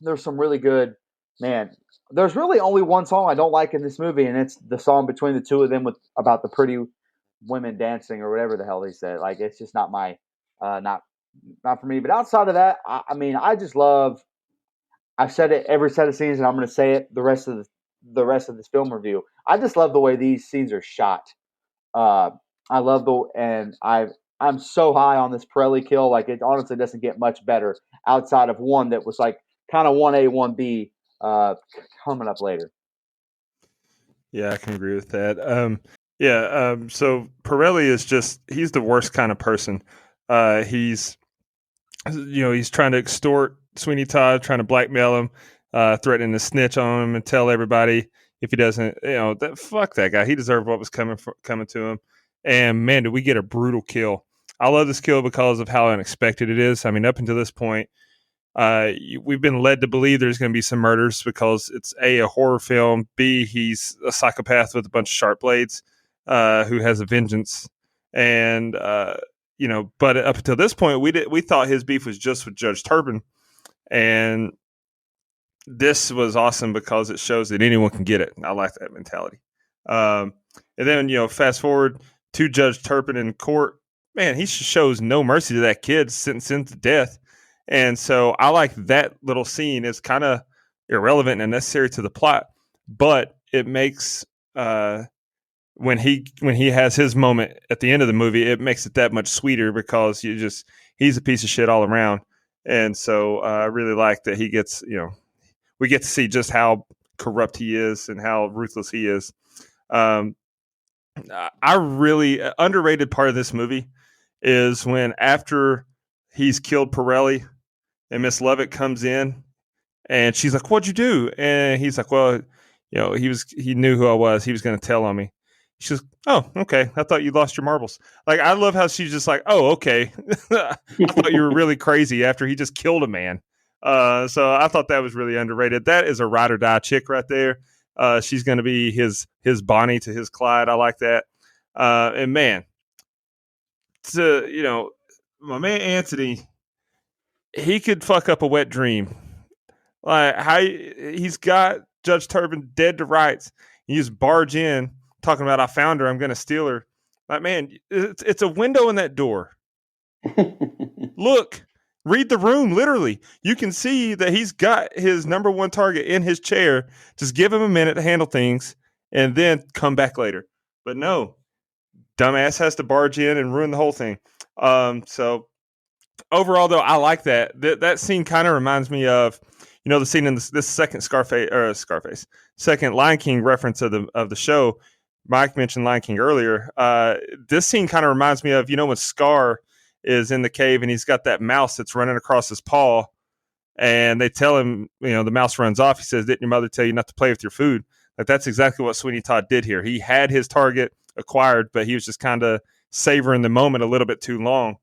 there's some really good, man. There's really only one song I don't like in this movie, and it's the song between the two of them about the pretty women dancing or whatever the hell they said. Like, it's just not my, not for me. But outside of that, I mean, I just love. I've said it every set of scenes, and I'm going to say it the rest of this film review. I just love the way these scenes are shot. Uh, I love I'm so high on this Pirelli kill. Like, it honestly doesn't get much better outside of one that was like kind of 1A, 1B coming up later. Yeah, I can agree with that. So Pirelli he's the worst kind of person. He's trying to extort Sweeney Todd, trying to blackmail him, threatening to snitch on him and tell everybody if he doesn't, fuck that guy. He deserved what was coming to him. And man, did we get a brutal kill. I love this kill because of how unexpected it is. I mean, up until this point, we've been led to believe there's going to be some murders because it's a horror film. B, he's a psychopath with a bunch of sharp blades, who has a vengeance. And, but up until this point, we thought his beef was just with Judge Turpin. And this was awesome because it shows that anyone can get it. I like that mentality. And then, fast forward to Judge Turpin in court. Man, he shows no mercy to that kid, sentenced to death. And so I like that little scene. It's kind of irrelevant and necessary to the plot, but it makes when he has his moment at the end of the movie, it makes it that much sweeter because he's a piece of shit all around. And so I really like that he gets, we get to see just how corrupt he is and how ruthless he is. I really underrated part of this movie is when after he's killed Pirelli and Miss Lovett comes in and she's like, "What'd you do?" And he's like, "Well, he knew who I was. He was going to tell on me." She's, "Oh, okay. I thought you lost your marbles." Like, I love how she's just like, "Oh, okay." I thought you were really crazy after he just killed a man. So I thought that was really underrated. That is a ride or die chick right there. She's going to be his Bonnie to his Clyde. I like that. And man, my man Anthony, he could fuck up a wet dream. Like, how he's got Judge Turpin dead to rights. You just barge in talking about, "I found her, I'm going to steal her." Like, man, it's a window in that door. Look, read the room. Literally, you can see that he's got his number one target in his chair. Just give him a minute to handle things and then come back later. But no, dumbass has to barge in and ruin the whole thing. So overall, though, I like that. That scene kind of reminds me of, the scene in this second second Lion King reference of the show. Mike mentioned Lion King earlier. This scene kind of reminds me of, when Scar is in the cave and he's got that mouse that's running across his paw, and they tell him, the mouse runs off. He says, "Didn't your mother tell you not to play with your food?" Like, that's exactly what Sweeney Todd did here. He had his target acquired, but he was just kind of savoring the moment a little bit too long.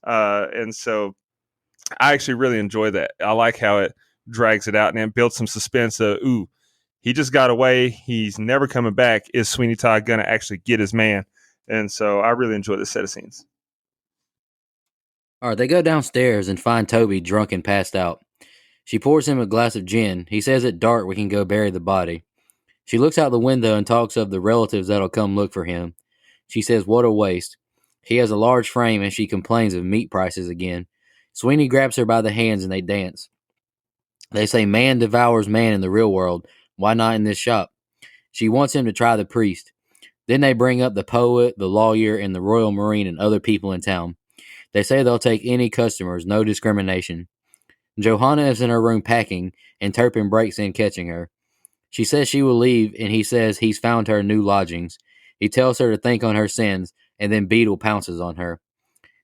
And so I actually really enjoy that. I like how it drags it out and then builds some suspense of, ooh, he just got away. He's never coming back. Is Sweeney Todd going to actually get his man? And so I really enjoy this set of scenes. All right, they go downstairs and find Toby drunk and passed out. She pours him a glass of gin. He says at dark we can go bury the body. She looks out the window and talks of the relatives that'll come look for him. She says what a waste. He has a large frame and she complains of meat prices again. Sweeney grabs her by the hands and they dance. They say man devours man in the real world. Why not in this shop? She wants him to try the priest. Then they bring up the poet, the lawyer, and the Royal Marine and other people in town. They say they'll take any customers, no discrimination. Joanna is in her room packing, and Turpin breaks in catching her. She says she will leave, and he says he's found her new lodgings. He tells her to think on her sins, and then Beetle pounces on her.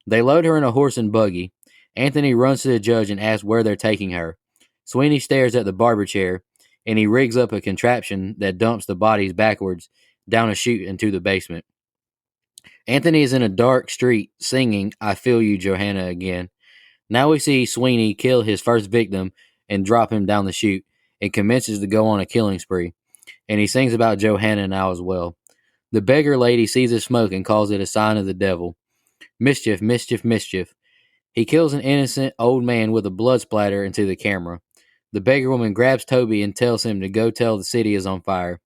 They load her in a horse and buggy. Anthony runs to the judge and asks where they're taking her. Sweeney stares at the barber chair, and he rigs up a contraption that dumps the bodies backwards down a chute into the basement. Anthony is in a dark street singing I Feel You, Joanna again. Now we see Sweeney kill his first victim and drop him down the chute and commences to go on a killing spree. And he sings about Joanna now as well. The beggar lady sees the smoke and calls it a sign of the devil. Mischief, mischief, mischief. He kills an innocent old man with a blood splatter into the camera. The beggar woman grabs Toby and tells him to go tell the city is on fire.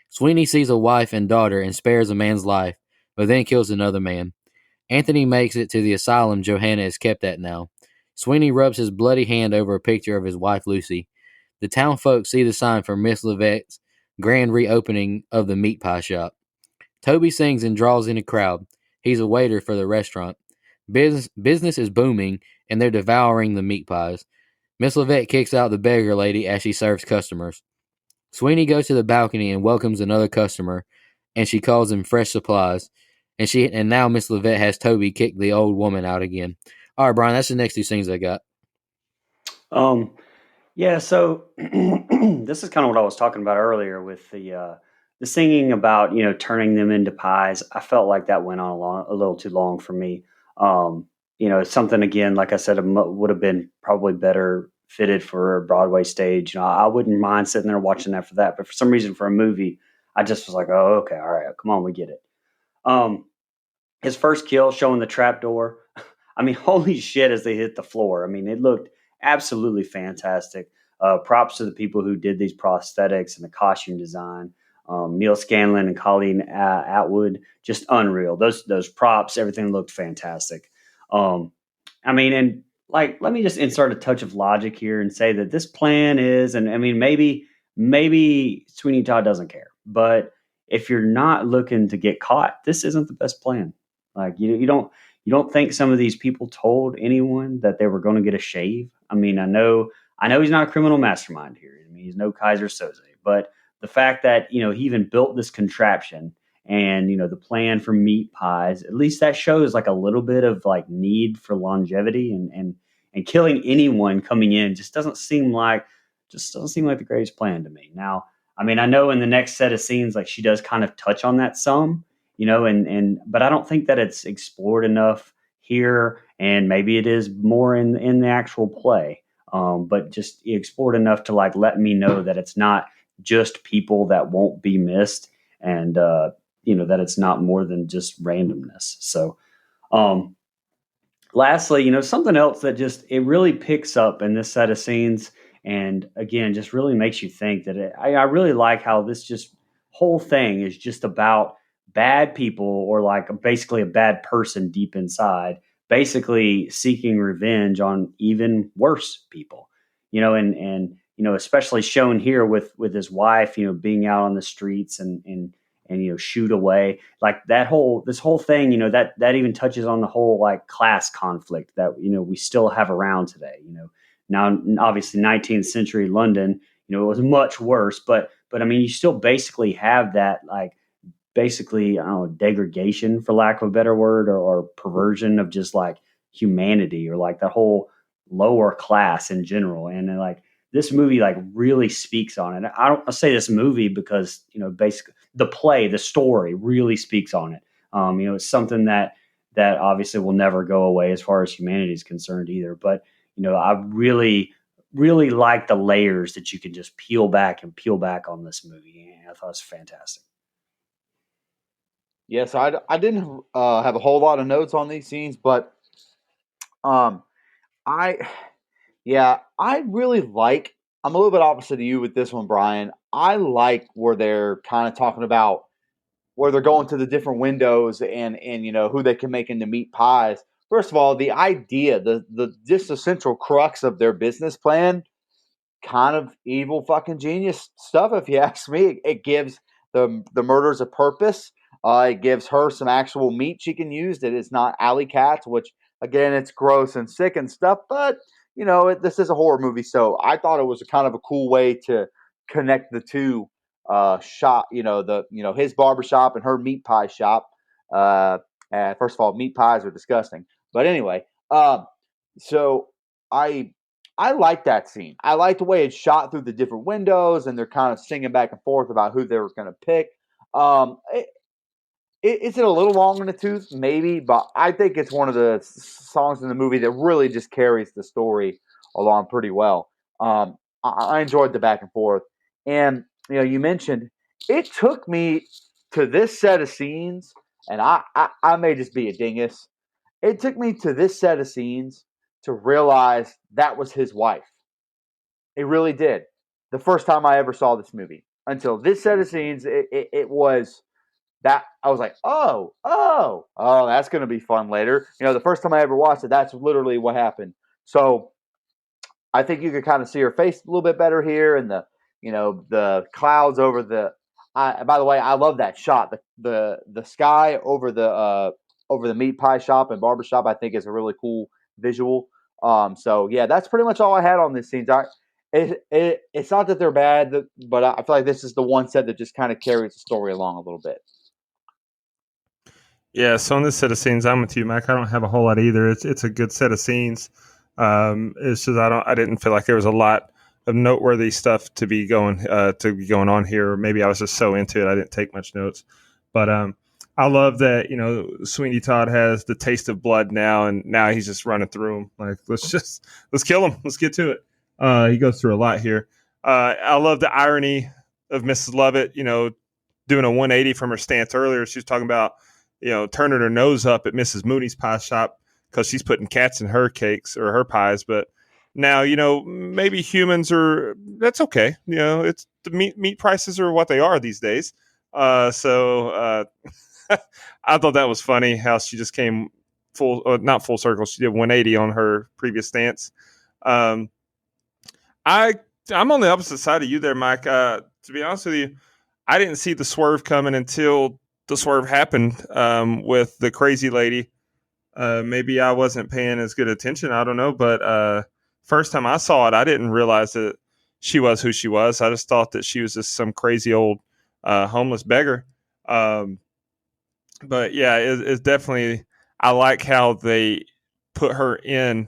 Sweeney sees a wife and daughter and spares a man's life, but then kills another man. Anthony makes it to the asylum Joanna is kept at now. Sweeney rubs his bloody hand over a picture of his wife Lucy. The town folks see the sign for Miss Levette's grand reopening of the meat pie shop. Toby sings and draws in a crowd. He's a waiter for the restaurant. Business is booming, and they're devouring the meat pies. Miss Levette kicks out the beggar lady as she serves customers. Sweeney goes to the balcony and welcomes another customer, and she calls him fresh supplies. And now Miss Levette has Toby kick the old woman out again. All right, Brian, that's the next two scenes I got. Yeah, so this is kind of what I was talking about earlier with the singing about turning them into pies. I felt like that went on a little too long for me. Something again, like I said, would have been probably better fitted for a Broadway stage. I wouldn't mind sitting there watching that for that, but for some reason, for a movie, I just was like, oh, okay, all right, come on, we get it. His first kill, showing the trap door. I mean, holy shit, as they hit the floor. I mean, it looked absolutely fantastic. Props to the people who did these prosthetics and the costume design. Neil Scanlon and Colleen Atwood, just unreal. Those props, everything looked fantastic. Let me just insert a touch of logic here and say that this plan is, and I mean, maybe Sweeney Todd doesn't care, but if you're not looking to get caught, this isn't the best plan. Like you don't think some of these people told anyone that they were going to get a shave? I mean, I know he's not a criminal mastermind here. I mean, he's no Kaiser Soze, but the fact that he even built this contraption and the plan for meat pies, at least that shows like a little bit of like need for longevity, and killing anyone coming in just doesn't seem like the greatest plan to me. Now, I mean, I know in the next set of scenes, like she does kind of touch on that some, but I don't think that it's explored enough here, and maybe it is more in the actual play. But just explored enough to like let me know that it's not just people that won't be missed, and that it's not more than just randomness. So, lastly, something else that just it really picks up in this set of scenes, and again, just really makes you think that I really like how this just whole thing is just about bad people, or like basically a bad person deep inside, basically seeking revenge on even worse people, and especially shown here with his wife, being out on the streets and shoot away, like this whole thing, that even touches on the whole like class conflict that we still have around today. Now obviously 19th century London, it was much worse, but I mean, you still basically have that like basically, I don't know, degradation for lack of a better word, or perversion of just like humanity, or like the whole lower class in general. And then, like, this movie like really speaks on it. I say this movie because, basically the play, the story really speaks on it. It's something that obviously will never go away as far as humanity is concerned either. But I really, really like the layers that you can just peel back and peel back on this movie. And I thought it was fantastic. Yes, I didn't have a whole lot of notes on these scenes, but um, I I really like. I'm a little bit opposite of you with this one, Brian. I like where they're kind of talking about where they're going to the different windows and who they can make into meat pies. First of all, the idea, the just the central crux of their business plan, kind of evil fucking genius stuff, if you ask me. It gives the murders a purpose. It gives her some actual meat she can use that is not alley cats, which again, it's gross and sick and stuff. But this is a horror movie, so I thought it was a kind of a cool way to connect the two shop. His barber shop and her meat pie shop. And first of all, meat pies are disgusting. But anyway, so I I like that scene. I like the way it's shot through the different windows, and they're kind of singing back and forth about who they were going to pick. Um, it, is it a little long in the tooth? Maybe, but I think it's one of the songs in the movie that really just carries the story along pretty well. I enjoyed the back and forth, and you mentioned it took me to this set of scenes, and I may just be a dingus. It took me to this set of scenes to realize that was his wife. It really did. The first time I ever saw this movie. Until this set of scenes, it was that I was like, oh, that's going to be fun later. The first time I ever watched it, that's literally what happened. So I think you could kind of see her face a little bit better here, and the clouds over the. By the way, I love that shot. The sky over the meat pie shop and barber shop, I think, is a really cool visual. So yeah, that's pretty much all I had on this scene. It's not that they're bad, but I feel like this is the one set that just kind of carries the story along a little bit. Yeah, so on this set of scenes, I'm with you, Mike. I don't have a whole lot either. It's a good set of scenes. It's just I didn't feel like there was a lot of noteworthy stuff to be going on here. Maybe I was just so into it I didn't take much notes. But I love that Sweeney Todd has the taste of blood now, and now he's just running through them. Like let's kill him. Let's get to it. He goes through a lot here. I love the irony of Mrs. Lovett. Doing a 180 from her stance earlier. She was talking about turning her nose up at Mrs. Mooney's pie shop because she's putting cats in her cakes or her pies. But now, maybe humans that's okay. It's the meat prices are what they are these days. So I thought that was funny how she just came not full circle. She did 180 on her previous stance. I'm on the opposite side of you there, Mike. To be honest with you, I didn't see the swerve coming until the swerve happened with the crazy lady. Maybe I wasn't paying as good attention. I don't know. But first time I saw it, I didn't realize that she was who she was. I just thought that she was just some crazy old homeless beggar. But yeah, it's definitely, I like how they put her in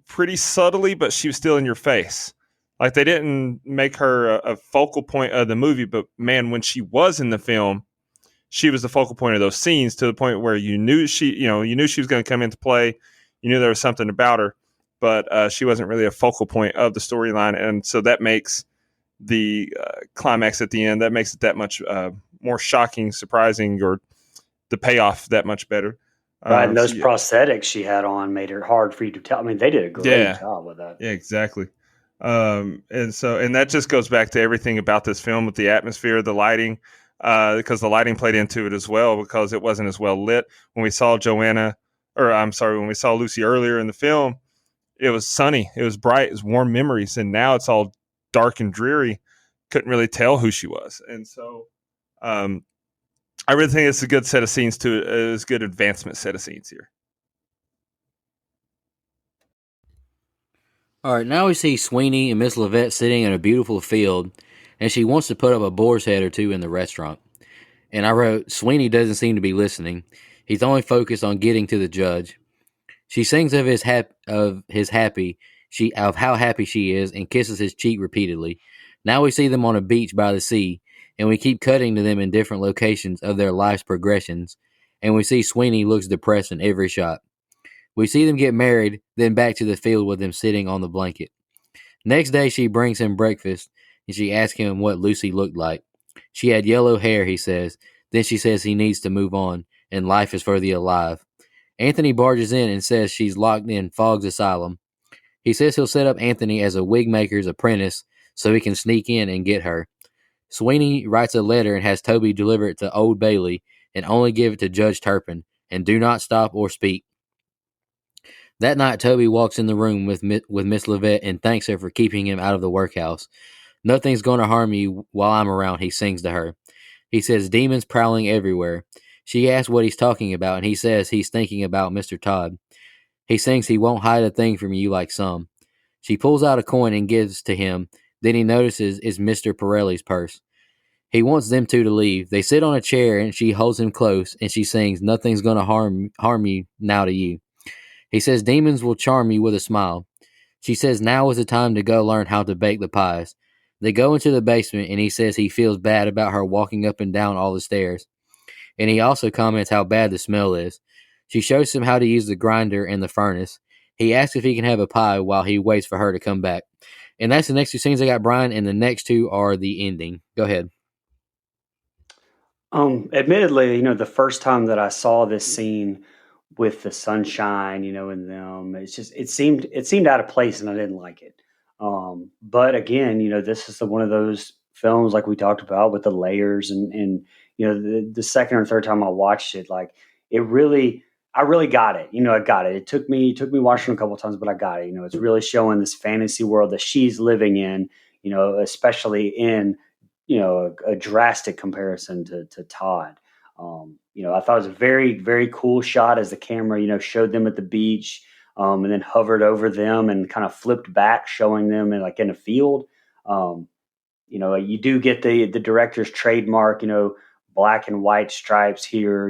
pretty subtly, but she was still in your face. Like they didn't make her a focal point of the movie, but man, when she was in the film, she was the focal point of those scenes to the point where you knew she was going to come into play. You knew there was something about her, but she wasn't really a focal point of the storyline. And so that makes the climax at the end, that makes it that much more shocking, surprising, or the payoff that much better. Right, and those prosthetics she had on made it hard for you to tell. I mean, they did a great job with that. Yeah, exactly. And that just goes back to everything about this film with the atmosphere, the lighting, because the lighting played into it as well, because it wasn't as well lit. When we saw when we saw Lucy earlier in the film, it was sunny, it was bright, it was warm memories, and now it's all dark and dreary. Couldn't really tell who she was. And so I really think it's a good set of scenes too. It's a good advancement set of scenes here. All right, now we see Sweeney and Miss Lovett sitting in a beautiful field, and she wants to put up a boar's head or two in the restaurant. And I wrote, Sweeney doesn't seem to be listening. He's only focused on getting to the judge. She sings of of how happy she is, and kisses his cheek repeatedly. Now we see them on a beach by the sea, and we keep cutting to them in different locations of their life's progressions, and we see Sweeney looks depressed in every shot. We see them get married, then back to the field with him sitting on the blanket. Next day she brings him breakfast, and she asks him what Lucy looked like. She had yellow hair, he says. Then she says he needs to move on, and life is for the alive. Anthony barges in and says she's locked in Fogg's asylum. He says he'll set up Anthony as a wig maker's apprentice so he can sneak in and get her. Sweeney writes a letter and has Toby deliver it to Old Bailey and only give it to Judge Turpin, and do not stop or speak. That night, Toby walks in the room with Miss Levette and thanks her for keeping him out of the workhouse. Nothing's going to harm you while I'm around, he sings to her. He says demons prowling everywhere. She asks what he's talking about, and he says he's thinking about Mr. Todd. He sings he won't hide a thing from you like some. She pulls out a coin and gives to him. Then he notices it's Mr. Pirelli's purse. He wants them two to leave. They sit on a chair, and she holds him close, and she sings, nothing's going to harm you now to you. He says demons will charm you with a smile. She says now is the time to go learn how to bake the pies. They go into the basement, and he says he feels bad about her walking up and down all the stairs. And he also comments how bad the smell is. She shows him how to use the grinder and the furnace. He asks if he can have a pie while he waits for her to come back. And that's the next two scenes I got, Brian, and the next two are the ending. Go ahead. Admittedly, the first time that I saw this scene with the sunshine, and them, it seemed out of place, and I didn't like it. But again, this is one of those films like we talked about with the layers, and the second or third time I watched it, like I really got it. I got it. It took me watching it a couple of times, but I got it. It's really showing this fantasy world that she's living in. Especially in a drastic comparison to Todd. I thought it was a very, very cool shot as the camera, showed them at the beach, and then hovered over them and kind of flipped back, showing them in a field. Um, you do get the director's trademark, black and white stripes here.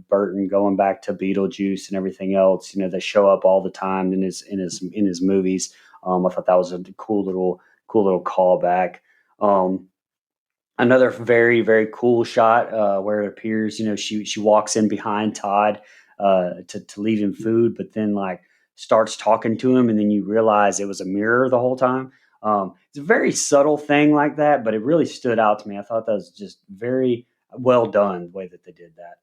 Burton going back to Beetlejuice and everything else. They show up all the time in his movies. I thought that was a cool little callback. Um, Another very, very cool shot where it appears, she walks in behind Todd to leave him food, but then like starts talking to him, and then you realize it was a mirror the whole time. It's a very subtle thing like that, but it really stood out to me. I thought that was just very well done the way that they did that.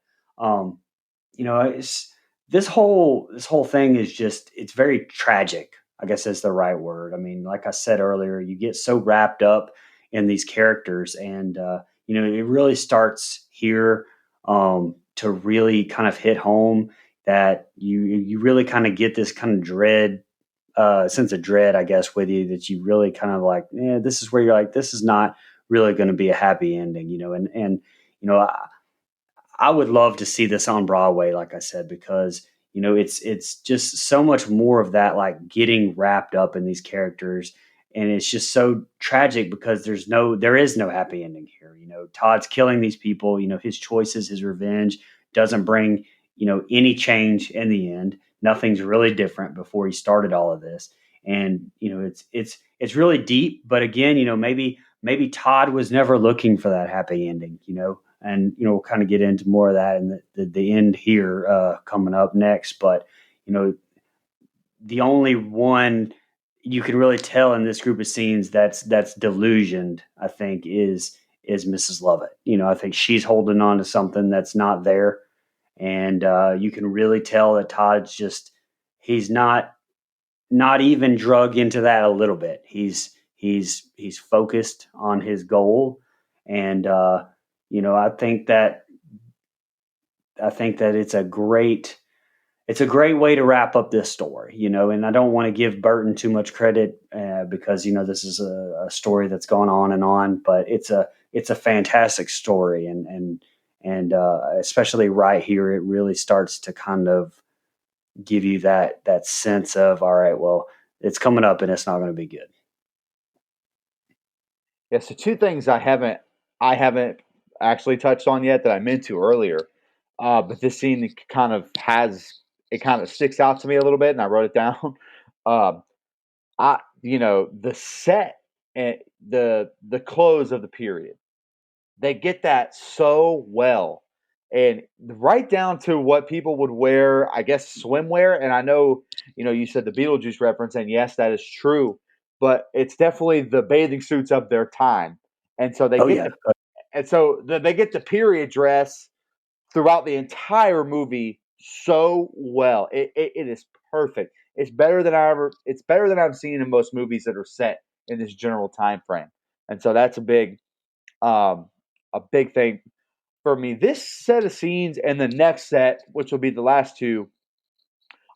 It's this whole thing is just it's very tragic. I guess that's the right word. I mean, like I said earlier, you get so wrapped up in these characters, and it really starts here to really kind of hit home that you really kind of get this kind of sense of dread, I guess, with you, that you really kind of like, this is where you're like, this is not really going to be a happy ending, and I would love to see this on Broadway, like I said, because it's just so much more of that, like getting wrapped up in these characters, and it's just so tragic because there is no happy ending here. Todd's killing these people. His choices, his revenge doesn't bring any change in the end. Nothing's really different before he started all of this, and it's really deep. But again, maybe Todd was never looking for that happy ending. And we'll kind of get into more of that in the end here coming up next. But the only one you can really tell in this group of scenes that's delusioned, I think, is Mrs. Lovett. I think she's holding on to something that's not there, and you can really tell that Todd's he's not even drug into that a little bit. He's focused on his goal, and I think that it's a great way to wrap up this story, and I don't want to give Burton too much credit because, this is a story that's gone on, but it's a fantastic story. And especially right here, it really starts to kind of give you that sense of, all right, well, it's coming up and it's not going to be good. Yeah, so two things I haven't actually touched on yet that I meant to earlier. But this scene kind of sticks out to me a little bit, and I wrote it down. Um, the set and the close of the period, they get that so well, and right down to what people would wear, I guess, swimwear. And I know, you said the Beetlejuice reference, and yes, that is true, but it's definitely the bathing suits of their time. And so Oh yeah. they get the period dress throughout the entire movie so well. It is perfect. It's better than I've seen in most movies that are set in this general time frame. And so that's um a big thing for me. This set of scenes and the next set, which will be the last two,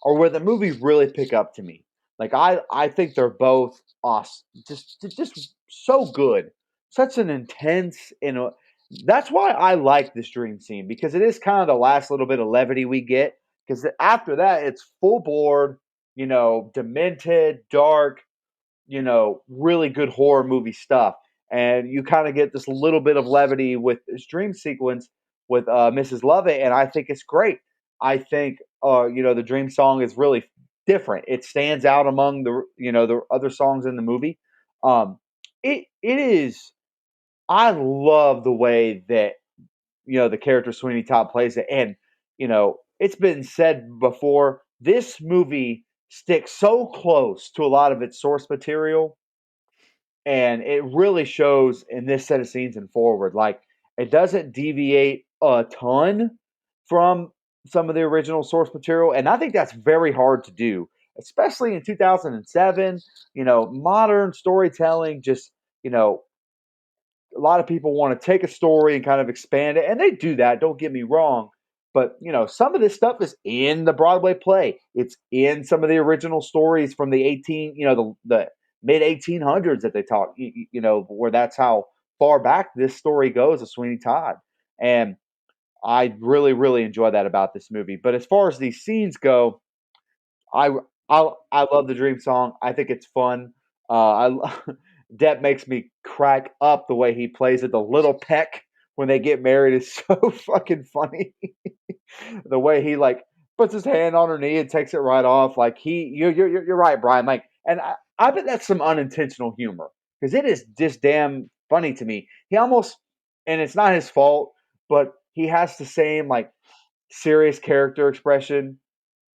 are where the movies really pick up to me. Like I think they're both awesome, just so good, such an intense that's why I like this dream scene, because it is kind of the last little bit of levity we get. Because after that, it's full board, demented, dark, really good horror movie stuff. And you kind of get this little bit of levity with this dream sequence with Mrs. Lovett, and I think it's great. I think the dream song is really different. It stands out among the other songs in the movie. It is. I love the way that the character Sweeney Todd plays it, and it's been said before. This movie sticks so close to a lot of its source material, and it really shows in this set of scenes and forward. Like, it doesn't deviate a ton from some of the original source material, and I think that's very hard to do, especially in 2007. Modern storytelling, just a lot of people want to take a story and kind of expand it, and they do that. Don't get me wrong, but some of this stuff is in the Broadway play. It's in some of the original stories from the the mid 1800s that they talk. Where that's how far back this story goes of Sweeney Todd, and I really really enjoy that about this movie. But as far as these scenes go, I I love the Dream song. I think it's fun. Depp makes me crack up the way he plays it. The little peck when they get married is so fucking funny. The way he like puts his hand on her knee and takes it right off. Like you're right, Brian. Like, and I bet that's some unintentional humor, because it is just damn funny to me. He almost, and it's not his fault, but he has the same like serious character expression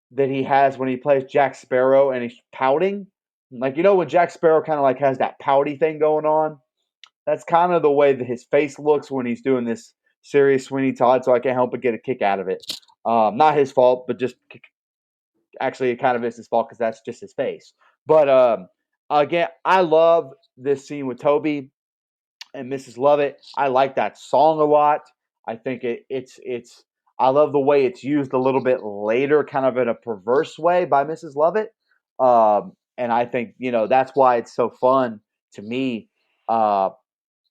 that he has when he plays Jack Sparrow and he's pouting. Like, when Jack Sparrow kind of like has that pouty thing going on, that's kind of the way that his face looks when he's doing this serious Sweeney Todd. So I can't help but get a kick out of it. Not his fault, but just actually it kind of is his fault because that's just his face. But again, I love this scene with Toby and Mrs. Lovett. I like that song a lot. I think it's I love the way it's used a little bit later, kind of in a perverse way by Mrs. Lovett. And I think that's why it's so fun to me. But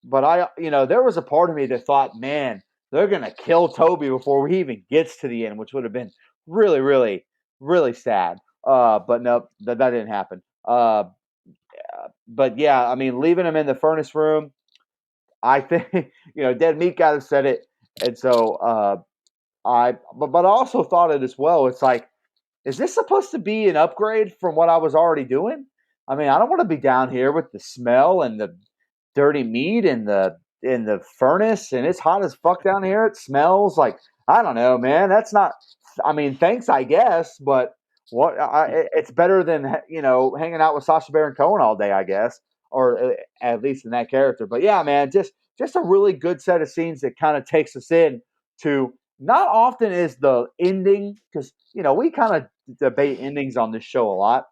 there was a part of me that thought, man, they're gonna kill Toby before he even gets to the end, which would have been really, really, really sad. But no, that didn't happen. But yeah, I mean, leaving him in the furnace room, I think Dead Meat Guy said it, and so but I also thought it as well. It's like, is this supposed to be an upgrade from what I was already doing? I mean, I don't want to be down here with the smell and the dirty meat in the furnace, and it's hot as fuck down here. It smells like, I don't know, man. That's not. I mean, thanks, I guess, but it's better than hanging out with Sasha Baron Cohen all day, I guess, or at least in that character. But yeah, man, just a really good set of scenes that kind of takes us in to. Not often is the ending, because we kind of debate endings on this show a lot.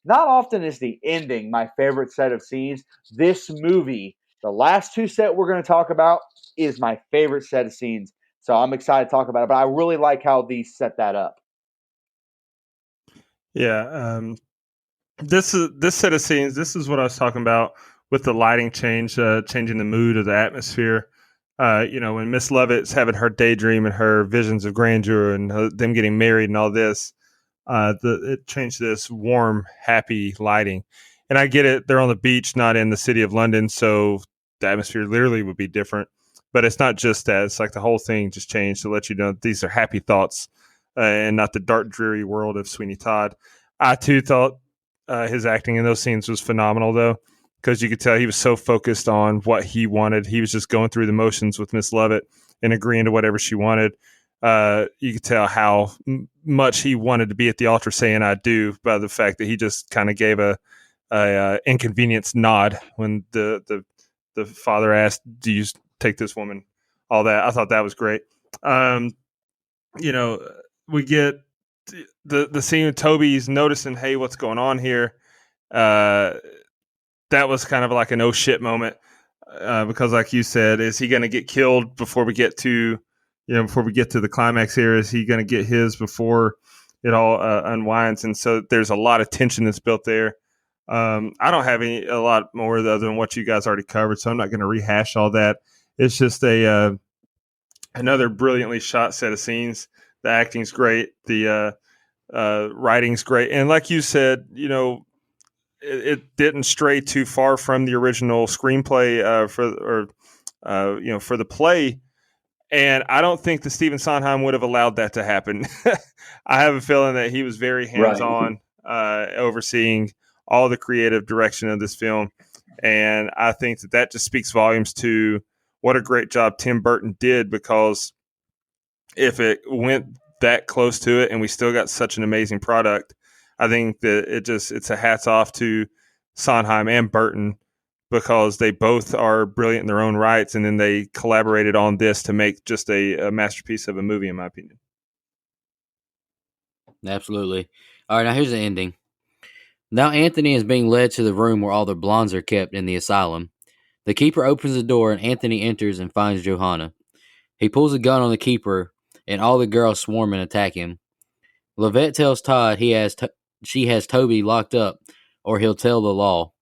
Not often is the ending my favorite set of scenes. This movie, the last two set we're going to talk about, is my favorite set of scenes. So I'm excited to talk about it. But I really like how these set that up. Yeah, this set of scenes. This is what I was talking about with the lighting change, changing the mood of the atmosphere. When Miss Lovett's having her daydream and her visions of grandeur and them getting married and all this, it changed to this warm, happy lighting. And I get it; they're on the beach, not in the city of London, so the atmosphere literally would be different. But it's not just that. It's like the whole thing just changed to let you know these are happy thoughts and not the dark, dreary world of Sweeney Todd. I, too, thought his acting in those scenes was phenomenal, though, because you could tell he was so focused on what he wanted. He was just going through the motions with Miss Lovett and agreeing to whatever she wanted. You could tell how much he wanted to be at the altar saying "I do" by the fact that he just kind of gave a inconvenience nod when the father asked, "Do you take this woman?" All that. I thought that was great. We get the scene of Toby's noticing, hey, what's going on here? That was kind of like an oh shit moment because, like you said, is he going to get killed before we get to the climax here? Is he going to get his before it all unwinds? And so there's a lot of tension that's built there. I don't have a lot more other than what you guys already covered, so I'm not going to rehash all that. It's just another brilliantly shot set of scenes. The acting's great. The writing's great. And like you said, it didn't stray too far from the original screenplay for the play. And I don't think that Stephen Sondheim would have allowed that to happen. I have a feeling that he was very hands-on, overseeing all the creative direction of this film. And I think that just speaks volumes to what a great job Tim Burton did, because if it went that close to it and we still got such an amazing product, I think that it's a hats off to Sondheim and Burton, because they both are brilliant in their own rights, and then they collaborated on this to make just a masterpiece of a movie, in my opinion. Absolutely. All right, now here's the ending. Now Anthony is being led to the room where all the blondes are kept in the asylum. The keeper opens the door and Anthony enters and finds Joanna. He pulls a gun on the keeper and all the girls swarm and attack him. Lovett tells Todd she has Toby locked up or he'll tell the law.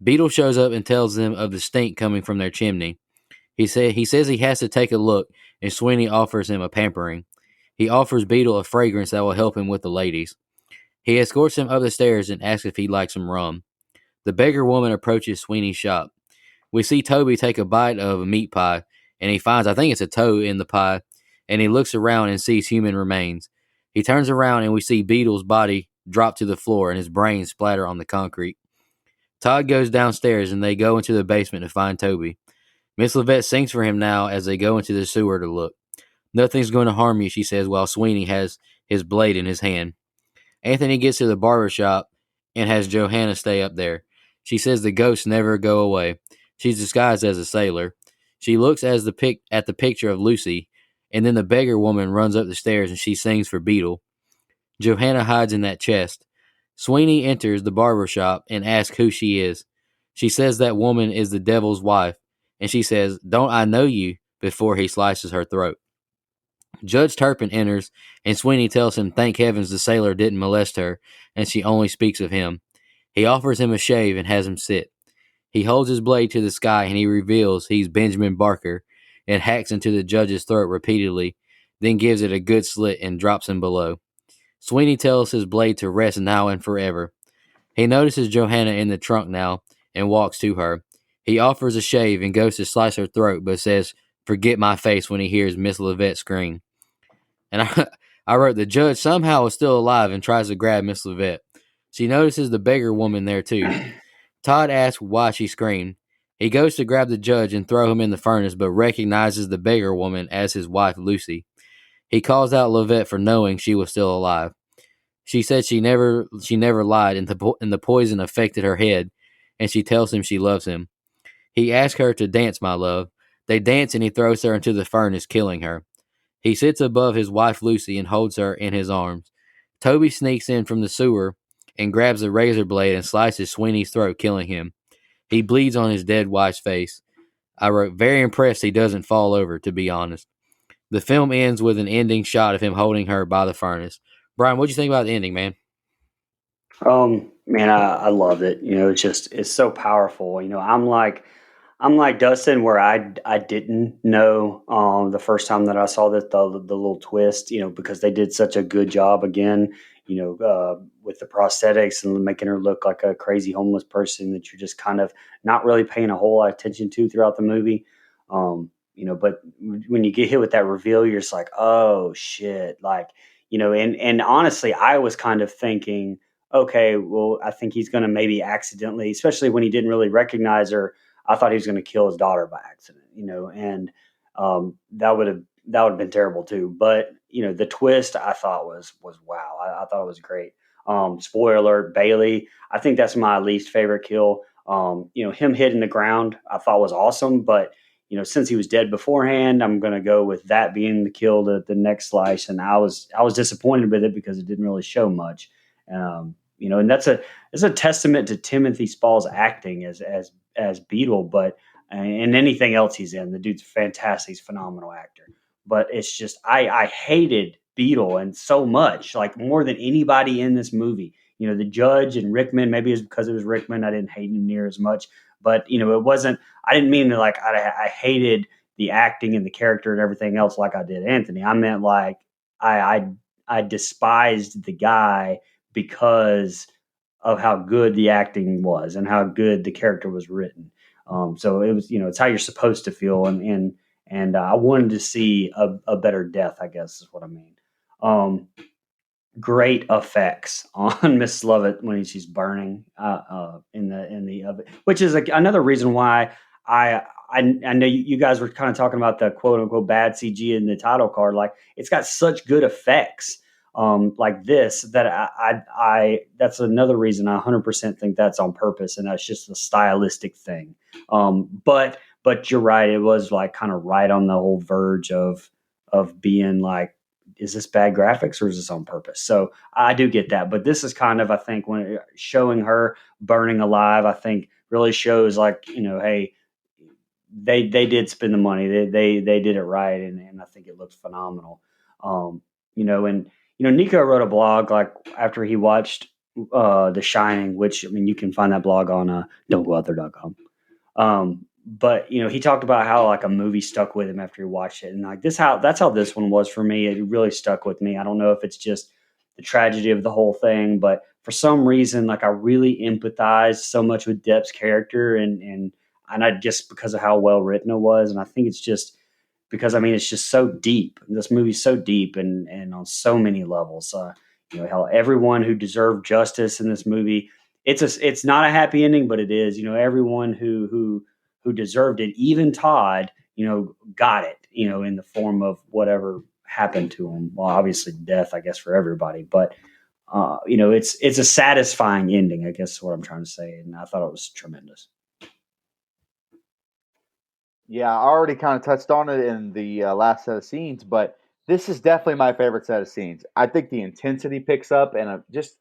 Beetle shows up and tells them of the stink coming from their chimney. He says he has to take a look, and Sweeney offers him a pampering. He offers Beetle a fragrance that will help him with the ladies. He escorts him up the stairs and asks if he'd like some rum. The beggar woman approaches Sweeney's shop. We see Toby take a bite of a meat pie, and he finds, I think it's a toe in the pie, and he looks around and sees human remains. He turns around and we see Beetle's body drop to the floor and his brains splatter on the concrete. Todd goes downstairs and they go into the basement to find Toby. Miss Lovett sings for him now as they go into the sewer to look. Nothing's going to harm you, she says, while Sweeney has his blade in his hand. Anthony gets to the barber shop and has Joanna stay up there. She says the ghosts never go away. She's disguised as a sailor. She looks at the picture of Lucy, and then the beggar woman runs up the stairs and she sings for Beetle. Joanna hides in that chest. Sweeney enters the barber shop and asks who she is. She says that woman is the devil's wife, and she says, "Don't I know you?" before he slices her throat. Judge Turpin enters, and Sweeney tells him thank heavens the sailor didn't molest her, and she only speaks of him. He offers him a shave and has him sit. He holds his blade to the sky, and he reveals he's Benjamin Barker, and hacks into the judge's throat repeatedly, then gives it a good slit and drops him below. Sweeney tells his blade to rest now and forever. He notices Joanna in the trunk now and walks to her. He offers a shave and goes to slice her throat, but says, "Forget my face," when he hears Miss Lovett scream. And I wrote, the judge somehow is still alive and tries to grab Miss Lovett. She notices the beggar woman there too. Todd asks why she screamed. He goes to grab the judge and throw him in the furnace, but recognizes the beggar woman as his wife Lucy. He calls out Lovett for knowing she was still alive. She said she never lied, and the poison affected her head, and she tells him she loves him. He asks her to dance, my love. They dance, and he throws her into the furnace, killing her. He sits above his wife Lucy and holds her in his arms. Toby sneaks in from the sewer and grabs a razor blade and slices Sweeney's throat, killing him. He bleeds on his dead wife's face. I wrote, very impressed he doesn't fall over, to be honest. The film ends with an ending shot of him holding her by the furnace. Brian, what'd you think about the ending, man? Man, I love it. It's so powerful. I'm like Dustin, where I didn't know the first time that I saw that the little twist, because they did such a good job again, with the prosthetics and making her look like a crazy homeless person that you're just kind of not really paying a whole lot of attention to throughout the movie. But when you get hit with that reveal, you're just like, oh shit, like, and honestly, I was kind of thinking, okay, well, I think he's going to maybe accidentally, especially when he didn't really recognize her. I thought he was going to kill his daughter by accident, and that would have been terrible too. But the twist I thought was wow. I thought it was great. Spoiler alert, Bailey. I think that's my least favorite kill. Him hitting the ground I thought was awesome, but since he was dead beforehand, I'm going to go with that being the kill, the next slice. And I was disappointed with it because it didn't really show much. And that's a testament to Timothy Spall's acting as Beetle, but and anything else he's in, the dude's fantastic. He's a phenomenal actor. But it's just I hated Beetle and so much, like more than anybody in this movie. The judge and Rickman. Maybe it's because it was Rickman. I didn't hate him near as much, but it wasn't. I didn't mean to like I hated the acting and the character and everything else like I did Anthony. I meant like I despised the guy because of how good the acting was and how good the character was written. So it was, it's how you're supposed to feel, and I wanted to see a better death, I guess is what I mean. Um, Great effects on Miss Lovett when she's burning in the oven, which is another reason why I know you guys were kind of talking about the quote unquote bad CG in the title card. Like it's got such good effects like this that I that's another reason I 100% think that's on purpose and that's just a stylistic thing. But you're right, it was like kind of right on the whole verge of being like, is this bad graphics or is this on purpose? So I do get that, but this is kind of, I think, when showing her burning alive, I think really shows like, hey, they did spend the money, they did it right, and I think it looks phenomenal. And Nico wrote a blog like after he watched The Shining, which I mean you can find that blog on don'tgoouthere.com. But he talked about how like a movie stuck with him after he watched it, and like that's how this one was for me. It really stuck with me. I don't know if it's just the tragedy of the whole thing, but for some reason, like I really empathized so much with Depp's character, and I just because of how well written it was, and I think it's just because I mean it's just so deep. This movie's so deep and on so many levels. How everyone who deserved justice in this movie, it's not a happy ending, but it is. Everyone who deserved it, even Todd, got it, in the form of whatever happened to him. Well, obviously death, I guess, for everybody, but it's a satisfying ending, I guess is what I'm trying to say. And I thought it was tremendous. Yeah, I already kind of touched on it in the last set of scenes, but this is definitely my favorite set of scenes. I think the intensity picks up, and just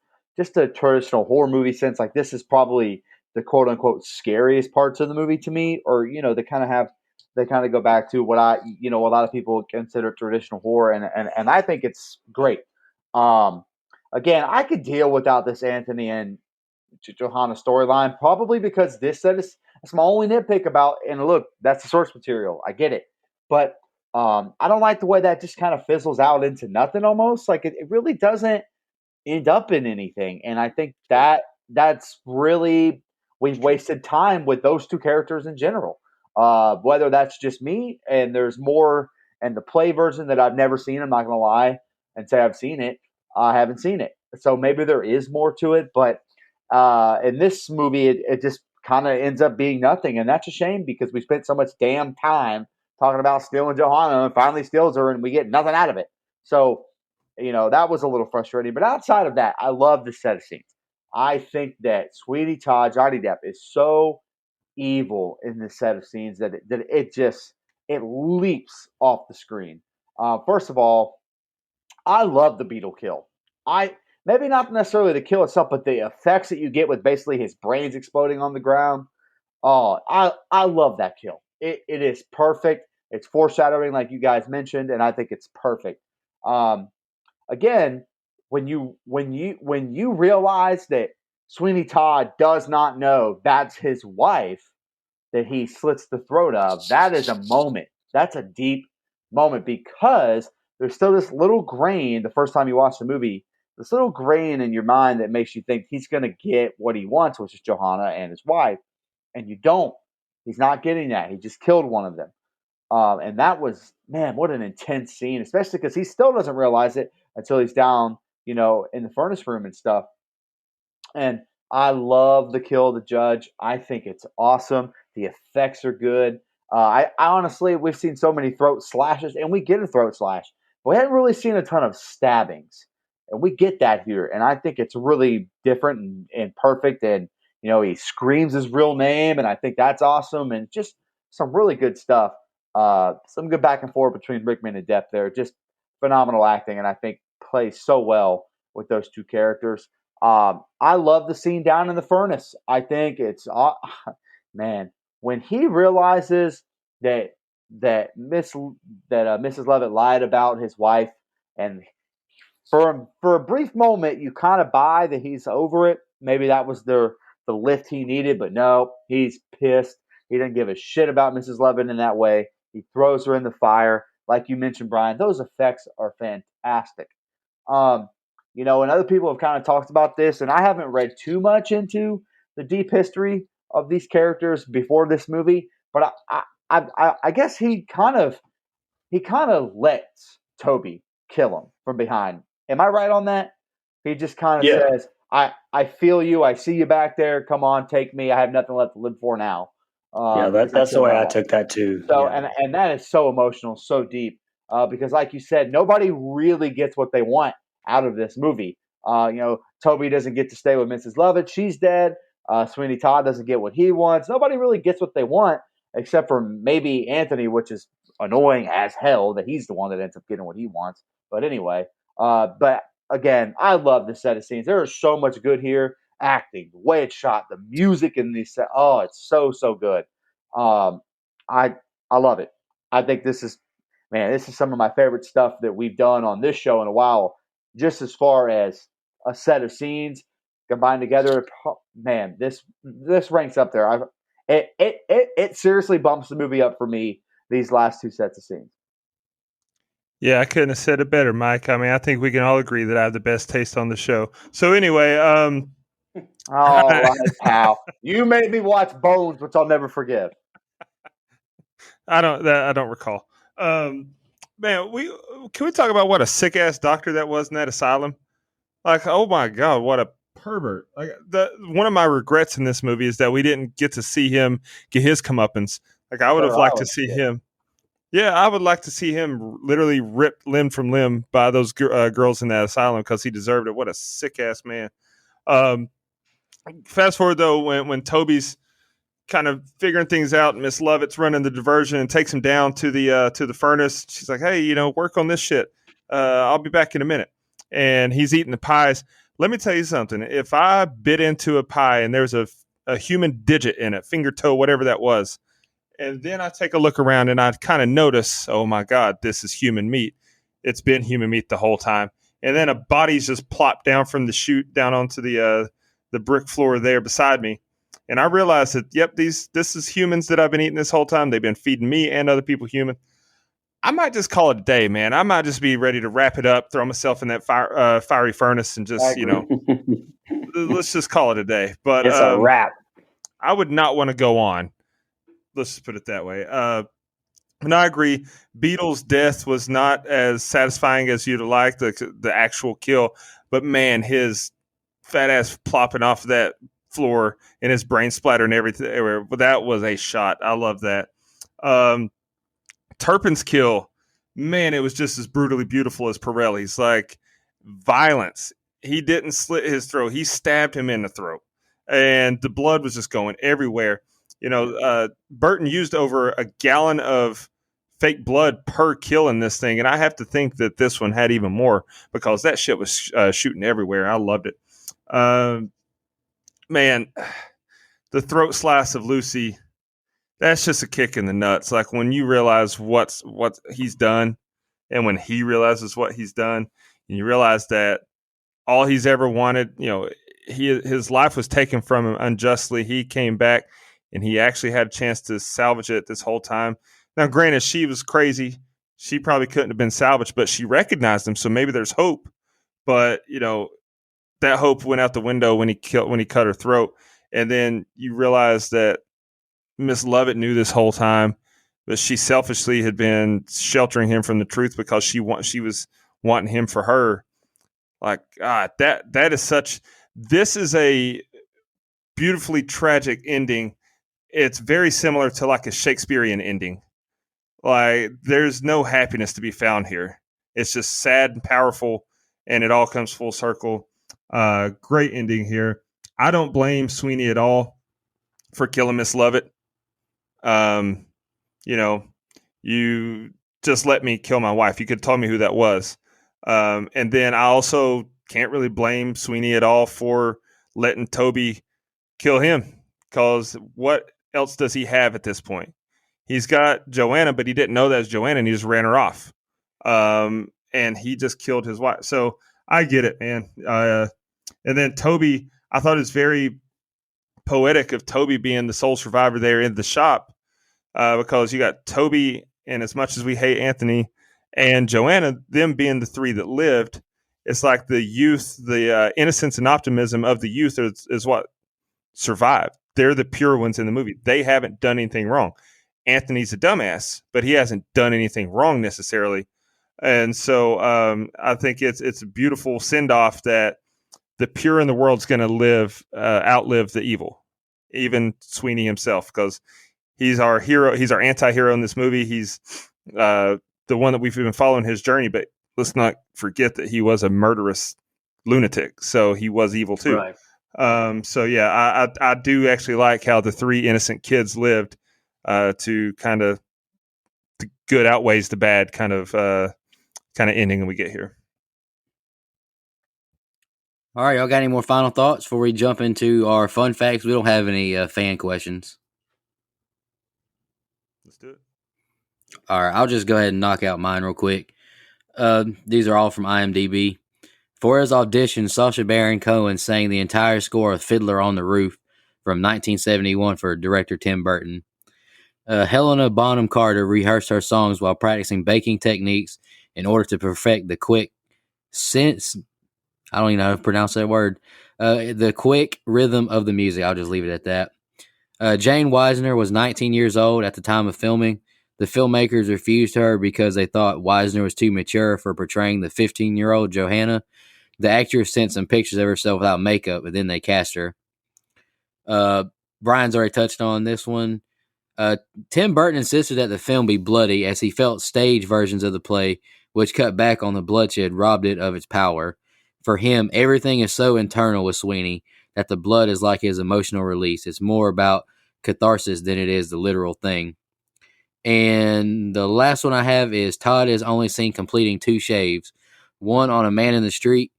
a traditional horror movie sense. Like this is probably the quote unquote scariest parts of the movie to me, or they kind of go back to what a lot of people consider traditional horror, and I think it's great. Um, Again, I could deal without this Anthony and Johanna storyline, probably because this set is that's my only nitpick about. And look, that's the source material. I get it, but I don't like the way that just kind of fizzles out into nothing almost. Like it really doesn't end up in anything. And I think that's really we've wasted time with those two characters in general. Whether that's just me and there's more and the play version that I've never seen, I'm not gonna lie and say I've seen it. I haven't seen it. So maybe there is more to it, but in this movie it just kind of ends up being nothing. And that's a shame because we spent so much damn time talking about stealing Johanna and finally steals her and we get nothing out of it. So that was a little frustrating. But outside of that, I love the set of scenes. I think that Sweeney Todd, Johnny Depp, is so evil in this set of scenes that it leaps off the screen. First of all, I love the Beetle kill. I maybe not necessarily the kill itself, but the effects that you get with basically his brains exploding on the ground. Oh, I love that kill. It is perfect. It's foreshadowing, like you guys mentioned, and I think it's perfect. Um, Again, when you realize that Sweeney Todd does not know that's his wife that he slits the throat of, that is a moment. That's a deep moment because there's still this little grain the first time you watch the movie, this little grain in your mind that makes you think he's going to get what he wants, which is Johanna and his wife, and you don't. He's not getting that. He just killed one of them. And that was, man, what an intense scene, especially because he still doesn't realize it until he's down, in the furnace room and stuff. And I love the kill of the judge. I think it's awesome. The effects are good. I honestly, we've seen so many throat slashes, and we get a throat slash, but we haven't really seen a ton of stabbings, and we get that here. And I think it's really different and perfect. And he screams his real name, and I think that's awesome. And just some really good stuff. Some good back and forth between Rickman and Depp there. Just phenomenal acting, and I think plays so well with those two characters. I love the scene down in the furnace. I think it's man, when he realizes that Mrs. Levitt lied about his wife, and for a brief moment you kind of buy that he's over it. Maybe that was the lift he needed, but no, he's pissed. He didn't give a shit about Mrs. Levitt in that way. He throws her in the fire, like you mentioned, Brian. Those effects are fantastic. And other people have kind of talked about this, and I haven't read too much into the deep history of these characters before this movie, but I guess he kind of lets Toby kill him from behind. Am I right on that? He just kind of says, "I feel you. I see you back there. Come on, take me. I have nothing left to live for now." That's the way I took that too. So, and that is so emotional, so deep, because, like you said, nobody really gets what they want out of this movie. Toby doesn't get to stay with Mrs. Lovett; she's dead. Sweeney Todd doesn't get what he wants. Nobody really gets what they want, except for maybe Anthony, which is annoying as hell that he's the one that ends up getting what he wants. But anyway, but again, I love this set of scenes. There is so much good here. Acting, the way it's shot, the music in these set. Oh, it's so good. I love it. I think this is some of my favorite stuff that we've done on this show in a while. Just as far as a set of scenes combined together, man, this ranks up there. It seriously bumps the movie up for me. These last two sets of scenes. Yeah, I couldn't have said it better, Mike. I mean, I think we can all agree that I have the best taste on the show. So anyway, all right, pal. You made me watch Bones, which I'll never forgive. I don't recall. Man, can we talk about what a sick ass doctor that was in that asylum? Like, oh my god, what a pervert! Like, one of my regrets in this movie is that we didn't get to see him get his comeuppance. Like, I would have liked to see him. Yeah, I would like to see him literally ripped limb from limb by those girls in that asylum because he deserved it. What a sick ass man. Fast forward though, when Toby's kind of figuring things out, and Miss Lovett's running the diversion and takes him down to the furnace. She's like, "Hey, work on this shit. I'll be back in a minute." And he's eating the pies. Let me tell you something. If I bit into a pie and there's a human digit in it, finger, toe, whatever that was, and then I take a look around and I kind of notice, oh my God, this is human meat. It's been human meat the whole time. And then a body's just plopped down from the chute down onto the brick floor there beside me. And I realized that, yep, this is humans that I've been eating this whole time. They've been feeding me and other people human. I might just call it a day, man. I might just be ready to wrap it up, throw myself in that fiery furnace and just, let's just call it a day. But it's a wrap. I would not want to go on. Let's just put it that way. And I agree. Beetle's death was not as satisfying as you'd like, the actual kill. But man, his fat ass plopping off that floor and his brain splatter and everything. That was a shot. I love that. Turpin's kill, man, it was just as brutally beautiful as Pirelli's. Like, violence. He didn't slit his throat. He stabbed him in the throat. And the blood was just going everywhere. Burton used over a gallon of fake blood per kill in this thing. And I have to think that this one had even more because that shit was shooting everywhere. I loved it. Man, the throat slice of Lucy, that's just a kick in the nuts. Like when you realize what he's done and when he realizes what he's done and you realize that all he's ever wanted, his life was taken from him unjustly. He came back and he actually had a chance to salvage it this whole time. Now, granted, she was crazy. She probably couldn't have been salvaged, but she recognized him. So maybe there's hope. But, that hope went out the window when he cut her throat. And then you realize that Miss Lovett knew this whole time, but she selfishly had been sheltering him from the truth because she was wanting him for her. Like, that is such. This is a beautifully tragic ending. It's very similar to like a Shakespearean ending. Like, there's no happiness to be found here. It's just sad and powerful, and it all comes full circle. Great ending here. I don't blame Sweeney at all for killing Miss Lovett. You know, you just let me kill my wife. You could have told me who that was. And then I also can't really blame Sweeney at all for letting Toby kill him, because what else does he have at this point? He's got Joanna, but he didn't know that was Joanna, and he just ran her off. And he just killed his wife. So I get it, man. And then Toby, I thought it was very poetic of Toby being the sole survivor there in the shop, because you got Toby, and as much as we hate Anthony and Joanna, them being the three that lived, it's like the youth, the innocence and optimism of the youth is what survived. They're the pure ones in the movie. They haven't done anything wrong. Anthony's a dumbass, but he hasn't done anything wrong necessarily. And so I think it's a beautiful send-off that the pure in the world is going to outlive the evil, even Sweeney himself, because he's our hero. He's our anti-hero in this movie. He's the one that we've been following his journey, but let's not forget that he was a murderous lunatic. So he was evil too. Right. So yeah, I do actually like how the three innocent kids lived, to kind of the good outweighs the bad kind of ending we get here. All right, y'all got any more final thoughts before we jump into our fun facts? We don't have any fan questions. Let's do it. All right, I'll just go ahead and knock out mine real quick. These are all from IMDb. For his audition, Sasha Baron Cohen sang the entire score of Fiddler on the Roof from 1971 for director Tim Burton. Helena Bonham Carter rehearsed her songs while practicing baking techniques in order to perfect the quick sense. I don't even know how to pronounce that word. The quick rhythm of the music. I'll just leave it at that. Jane Weisner was 19 years old at the time of filming. The filmmakers refused her because they thought Weisner was too mature for portraying the 15-year-old Joanna. The actress sent some pictures of herself without makeup, and then they cast her. Brian's already touched on this one. Tim Burton insisted that the film be bloody, as he felt stage versions of the play, which cut back on the bloodshed, robbed it of its power. For him, everything is so internal with Sweeney that the blood is like his emotional release. It's more about catharsis than it is the literal thing. And the last one I have is Todd is only seen completing 2 shaves, one on a man in the street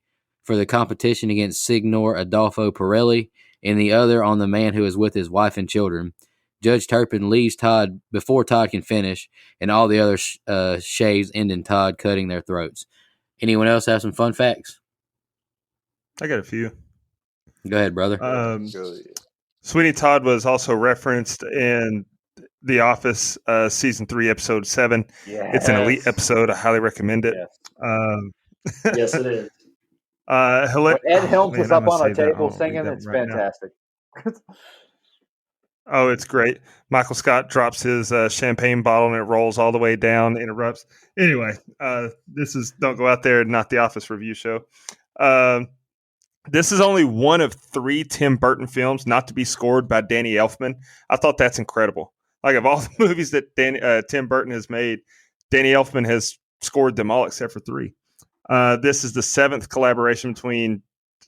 for the competition against Signor Adolfo Pirelli, and the other on the man who is with his wife and children. Judge Turpin leaves Todd before Todd can finish, and all the other shaves end in Todd cutting their throats. Anyone else have some fun facts? I got a few. Go ahead, brother. Sweeney Todd was also referenced in The Office season 3, episode 7. Yes. It's an elite episode. I highly recommend it. Yes, yes it is. When Ed Helms is up on a table singing, it's fantastic. Oh, it's great. Michael Scott drops his champagne bottle and it rolls all the way down, interrupts. Anyway, this is Don't Go Out There, not the Office review show. This is only one of 3 Tim Burton films not to be scored by Danny Elfman. I thought that's incredible. Like, of all the movies that Tim Burton has made, Danny Elfman has scored them all except for 3. This is the 7th collaboration between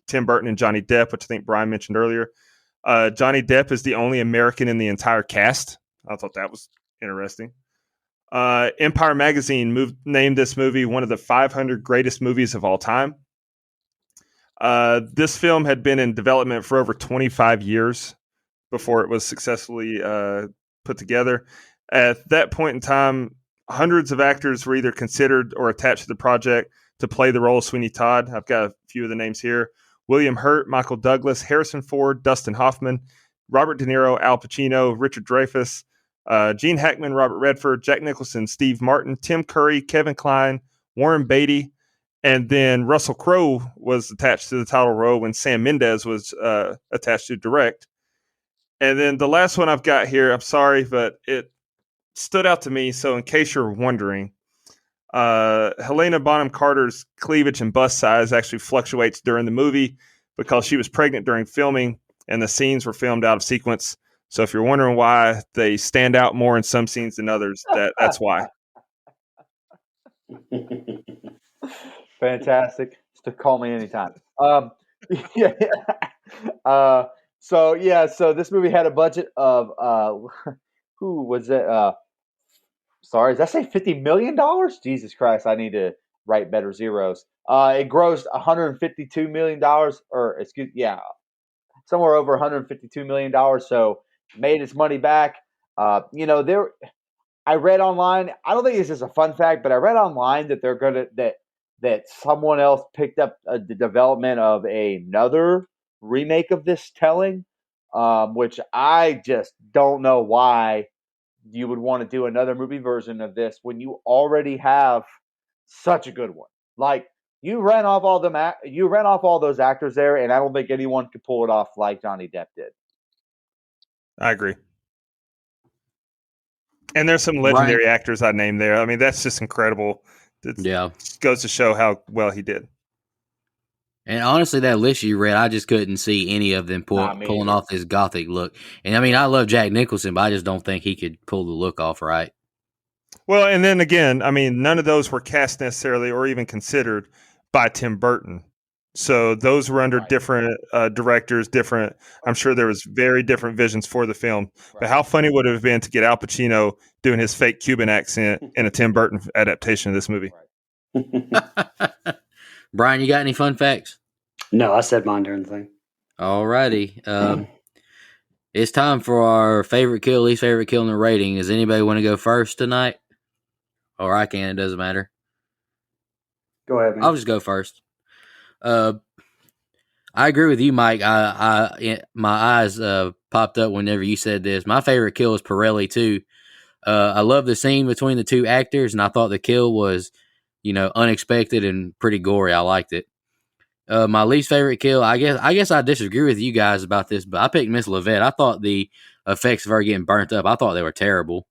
Tim Burton and Johnny Depp, which I think Brian mentioned earlier. Johnny Depp is the only American in the entire cast. I thought that was interesting. Empire Magazine named this movie one of the 500 greatest movies of all time. This film had been in development for over 25 years before it was successfully put together. At that point in time, hundreds of actors were either considered or attached to the project to play the role of Sweeney Todd. I've got a few of the names here. William Hurt, Michael Douglas, Harrison Ford, Dustin Hoffman, Robert De Niro, Al Pacino, Richard Dreyfuss, Gene Hackman, Robert Redford, Jack Nicholson, Steve Martin, Tim Curry, Kevin Kline, Warren Beatty, and then Russell Crowe was attached to the title role when Sam Mendes was attached to direct. And then the last one I've got here, I'm sorry, but stood out to me. So, in case you're wondering, Helena Bonham Carter's cleavage and bust size actually fluctuates during the movie because she was pregnant during filming and the scenes were filmed out of sequence. So if you're wondering why they stand out more in some scenes than others, that's why. Fantastic. Just call me anytime. Yeah. So this movie had a budget of who was it? Sorry, did I say $50 million? Jesus Christ, I need to write better zeros. It grossed $152 million, or somewhere over $152 million. So made its money back. There. I read online. I don't think this is a fun fact, but I read online that they're gonna that someone else picked up the development of another remake of this telling, which I just don't know why you would want to do another movie version of this when you already have such a good one. Like you ran off all those actors there, and I don't think anyone could pull it off like Johnny Depp did. I agree. And there's some Brian? legendary actors I named there. I mean, that's just incredible. It Yeah. goes to show how well he did. And honestly, that list you read, I just couldn't see any of them Nah, me pulling either. off this gothic look. And I mean, I love Jack Nicholson, but I just don't think he could pull the look off right. Well, and then again, I mean, none of those were cast necessarily or even considered by Tim Burton. So those were under Right. different directors, different. I'm sure there was very different visions for the film. But Right. how funny would it have been to get Al Pacino doing his fake Cuban accent in a Tim Burton adaptation of this movie? Brian, you got any fun facts? No, I said mine during the thing. Alrighty. It's time for our favorite kill, least favorite kill, and the rating. Does anybody want to go first tonight? Or I can, it doesn't matter. Go ahead, man. I'll just go first. I agree with you, Mike. My eyes popped up whenever you said this. My favorite kill is Pirelli too. I love the scene between the two actors, and I thought the kill was, unexpected and pretty gory. I liked it. My least favorite kill, I guess I disagree with you guys about this, but I picked Miss Levette. I thought the effects of her getting burnt up, I thought they were terrible.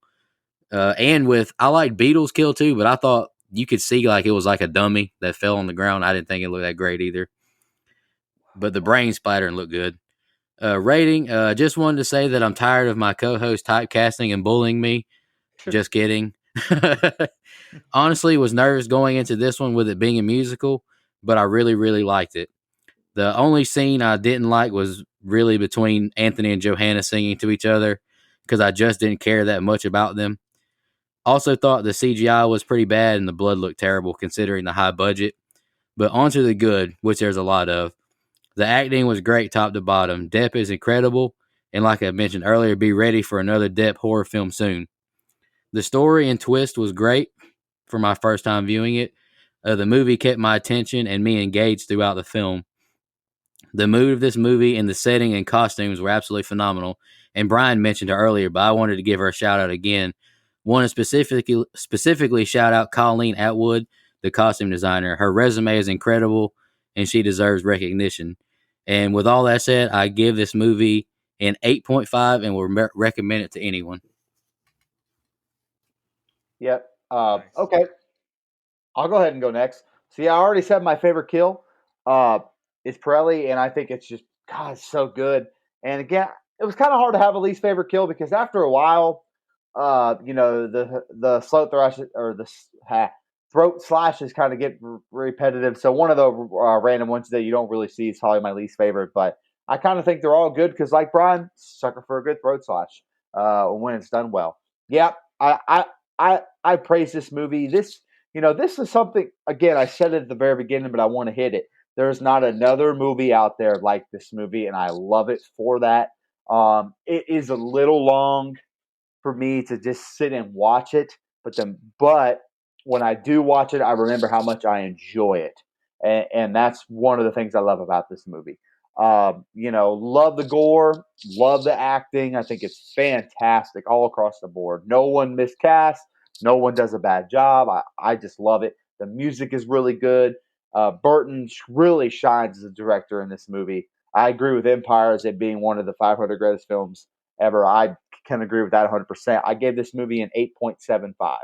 I liked Beetle's kill too, but I thought you could see like it was like a dummy that fell on the ground. I didn't think it looked that great either. But the brain splattering looked good. Rating, just wanted to say that I'm tired of my co-host typecasting and bullying me. Just kidding. Honestly, was nervous going into this one with it being a musical, but I really, really liked it. The only scene I didn't like was really between Anthony and Joanna singing to each other because I just didn't care that much about them. Also thought the CGI was pretty bad and the blood looked terrible considering the high budget. But onto the good, which there's a lot of. The acting was great top to bottom. Depp is incredible. And like I mentioned earlier, be ready for another Depp horror film soon. The story and twist was great for my first time viewing it. The movie kept my attention and me engaged throughout the film. The mood of this movie and the setting and costumes were absolutely phenomenal. And Brian mentioned her earlier, but I wanted to give her a shout out again. Want to specifically shout out Colleen Atwood, the costume designer. Her resume is incredible, and she deserves recognition. And with all that said, I give this movie an 8.5 and will recommend it to anyone. Yep. Okay. I'll go ahead and go next. See, I already said my favorite kill is Pirelli, and I think it's just, God, it's so good. And again, it was kind of hard to have a least favorite kill because after a while, the throat thrash or throat slashes kind of get repetitive. So one of the random ones that you don't really see is probably my least favorite. But I kind of think they're all good because, like Brian, sucker for a good throat slash when it's done well. Yeah, I praise this movie. This is something, again, I said it at the very beginning, but I want to hit it. There's not another movie out there like this movie, and I love it for that. It is a little long for me to just sit and watch it, but when I do watch it, I remember how much I enjoy it, and that's one of the things I love about this movie. Love the gore, love the acting. I think it's fantastic all across the board. No one miscast. No one does a bad job. I just love it. The music is really good. Burton really shines as a director in this movie. I agree with Empire as it being one of the 500 greatest films ever. I can agree with that 100%. I gave this movie an 8.75.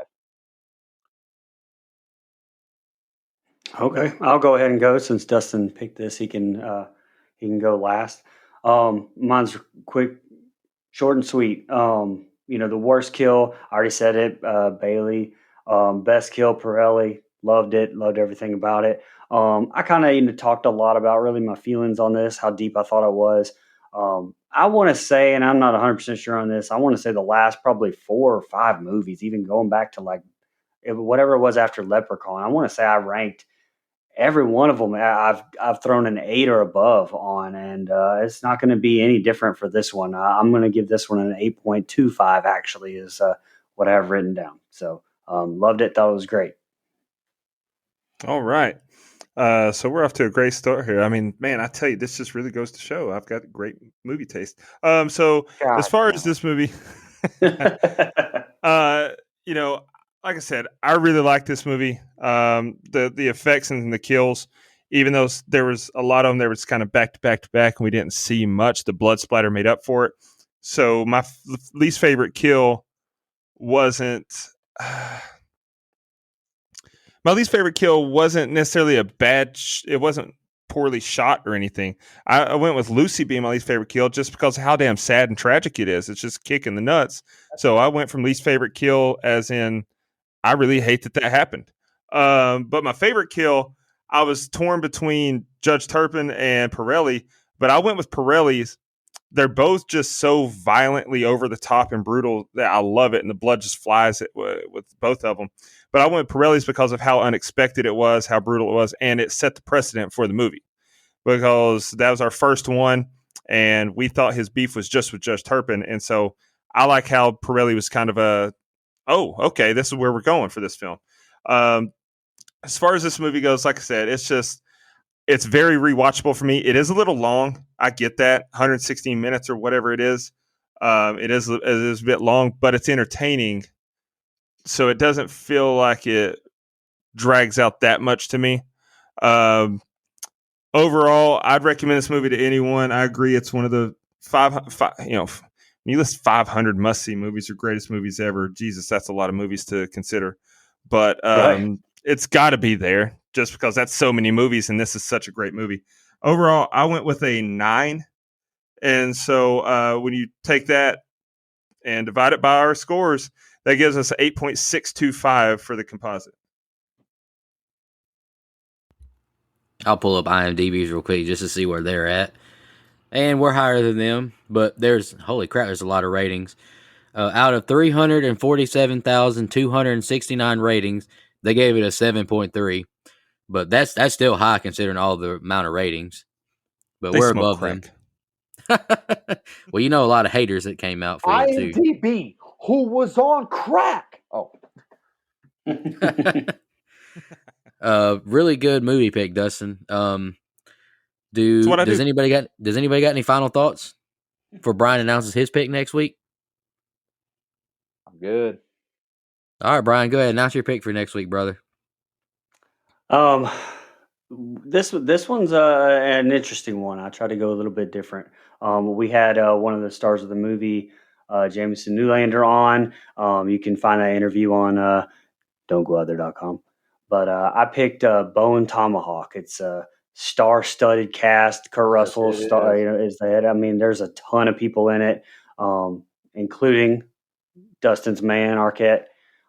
Okay, I'll go ahead and go since Dustin picked this. He can go last. Mine's quick, short and sweet. The worst kill, I already said it. Bailey. Best kill, Pirelli. Loved it. Loved everything about it. I kind of even talked a lot about really my feelings on this, how deep I thought it was. I want to say, and I'm not 100% sure on this, I want to say the last probably 4 or 5 movies, even going back to like whatever it was after Leprechaun, I want to say I ranked every one of them. I've thrown an 8 or above on, and it's not going to be any different for this one. I'm going to give this one an 8.25. Actually, is what I have written down. So loved it. Thought it was great. All right. So we're off to a great start here. I mean, man, I tell you, this just really goes to show I've got great movie taste. So God as far damn. as this movie, like I said, I really like this movie. The effects and the kills, even though there was a lot of them, there was kind of back to back to back, and we didn't see much. The blood splatter made up for it. So my least favorite kill wasn't. My least favorite kill wasn't necessarily a bad. It wasn't poorly shot or anything. I went with Lucy being my least favorite kill just because of how damn sad and tragic it is. It's just kicking the nuts. So I went from least favorite kill as in I really hate that happened. But my favorite kill, I was torn between Judge Turpin and Pirelli, but I went with Pirelli's. They're both just so violently over the top and brutal that I love it, and the blood just flies with both of them. But I went with Pirelli's because of how unexpected it was, how brutal it was, and it set the precedent for the movie because that was our first one, and we thought his beef was just with Judge Turpin, and so I like how Pirelli was kind of oh, okay, this is where we're going for this film. As far as this movie goes, like I said, it's very rewatchable for me. It is a little long. I get that, 116 minutes or whatever it is. It is a bit long, but it's entertaining. So it doesn't feel like it drags out that much to me. Overall, I'd recommend this movie to anyone. I agree. It's one of the when you list 500 must-see movies or greatest movies ever, Jesus, that's a lot of movies to consider. But Right. It's got to be there just because that's so many movies, and this is such a great movie. Overall, I went with a 9. And so when you take that and divide it by our scores, that gives us 8.625 for the composite. I'll pull up IMDb's real quick just to see where they're at. And we're higher than them, but holy crap, there's a lot of ratings. Out of 347,269 ratings, they gave it a 7.3. But that's still high considering all the amount of ratings. But They we're smoke above them. crack. Well, a lot of haters that came out for it too. IMDb, who was on crack? Oh, Really good movie pick, Dustin. Does anybody got any final thoughts for Brian announces his pick next week? I'm good. All right, Brian, go ahead. Announce your pick for next week, brother. This one's an interesting one. I try to go a little bit different. We had one of the stars of the movie, Jameson Newlander, on. You can find that interview on don'tgooutthere.com. But I picked Bone Tomahawk. It's a star-studded cast. Kurt Russell is the head. I mean, there's a ton of people in it, including Dustin's man Arquette.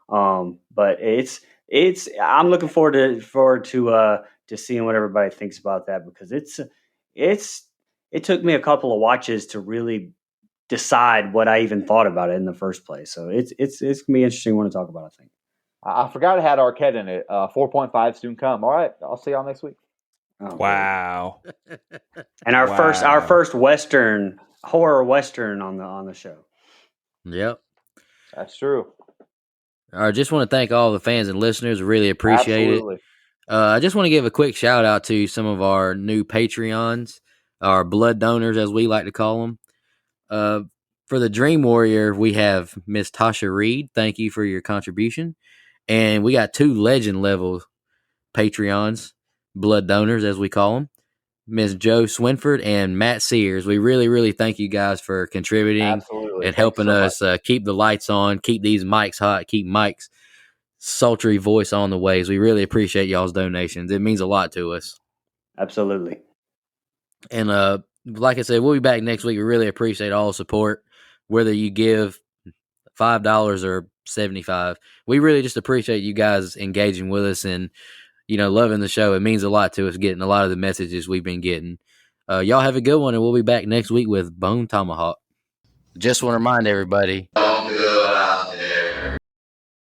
But I'm looking forward to seeing what everybody thinks about that because it took me a couple of watches to really decide what I even thought about it in the first place. So it's gonna be an interesting one to talk about, I think. I forgot it had Arquette in it. 4.5 soon come. All right, I'll see y'all next week. Oh, Wow. and our first horror Western on the show. Yep. That's true. I just want to thank all the fans and listeners. Really appreciate Absolutely. it. I just want to give a quick shout out to some of our new Patreons, our blood donors, as we like to call them. For the Dream Warrior, we have Miss Tasha Reed. Thank you for your contribution. And we got 2 legend level Patreons, blood donors, as we call them. Ms. Joe Swinford, and Matt Sears. We really, really thank you guys for contributing Absolutely. and Thanks helping so us keep the lights on, keep these mics hot, keep Mike's sultry voice on the waves. We really appreciate y'all's donations. It means a lot to us. Absolutely. And like I said, we'll be back next week. We really appreciate all the support, whether you give $5 or $75. We really just appreciate you guys engaging with us and, you know, loving the show. It means a lot to us getting a lot of the messages we've been getting. Y'all have a good one, and we'll be back next week with Bone Tomahawk. Just want to remind everybody,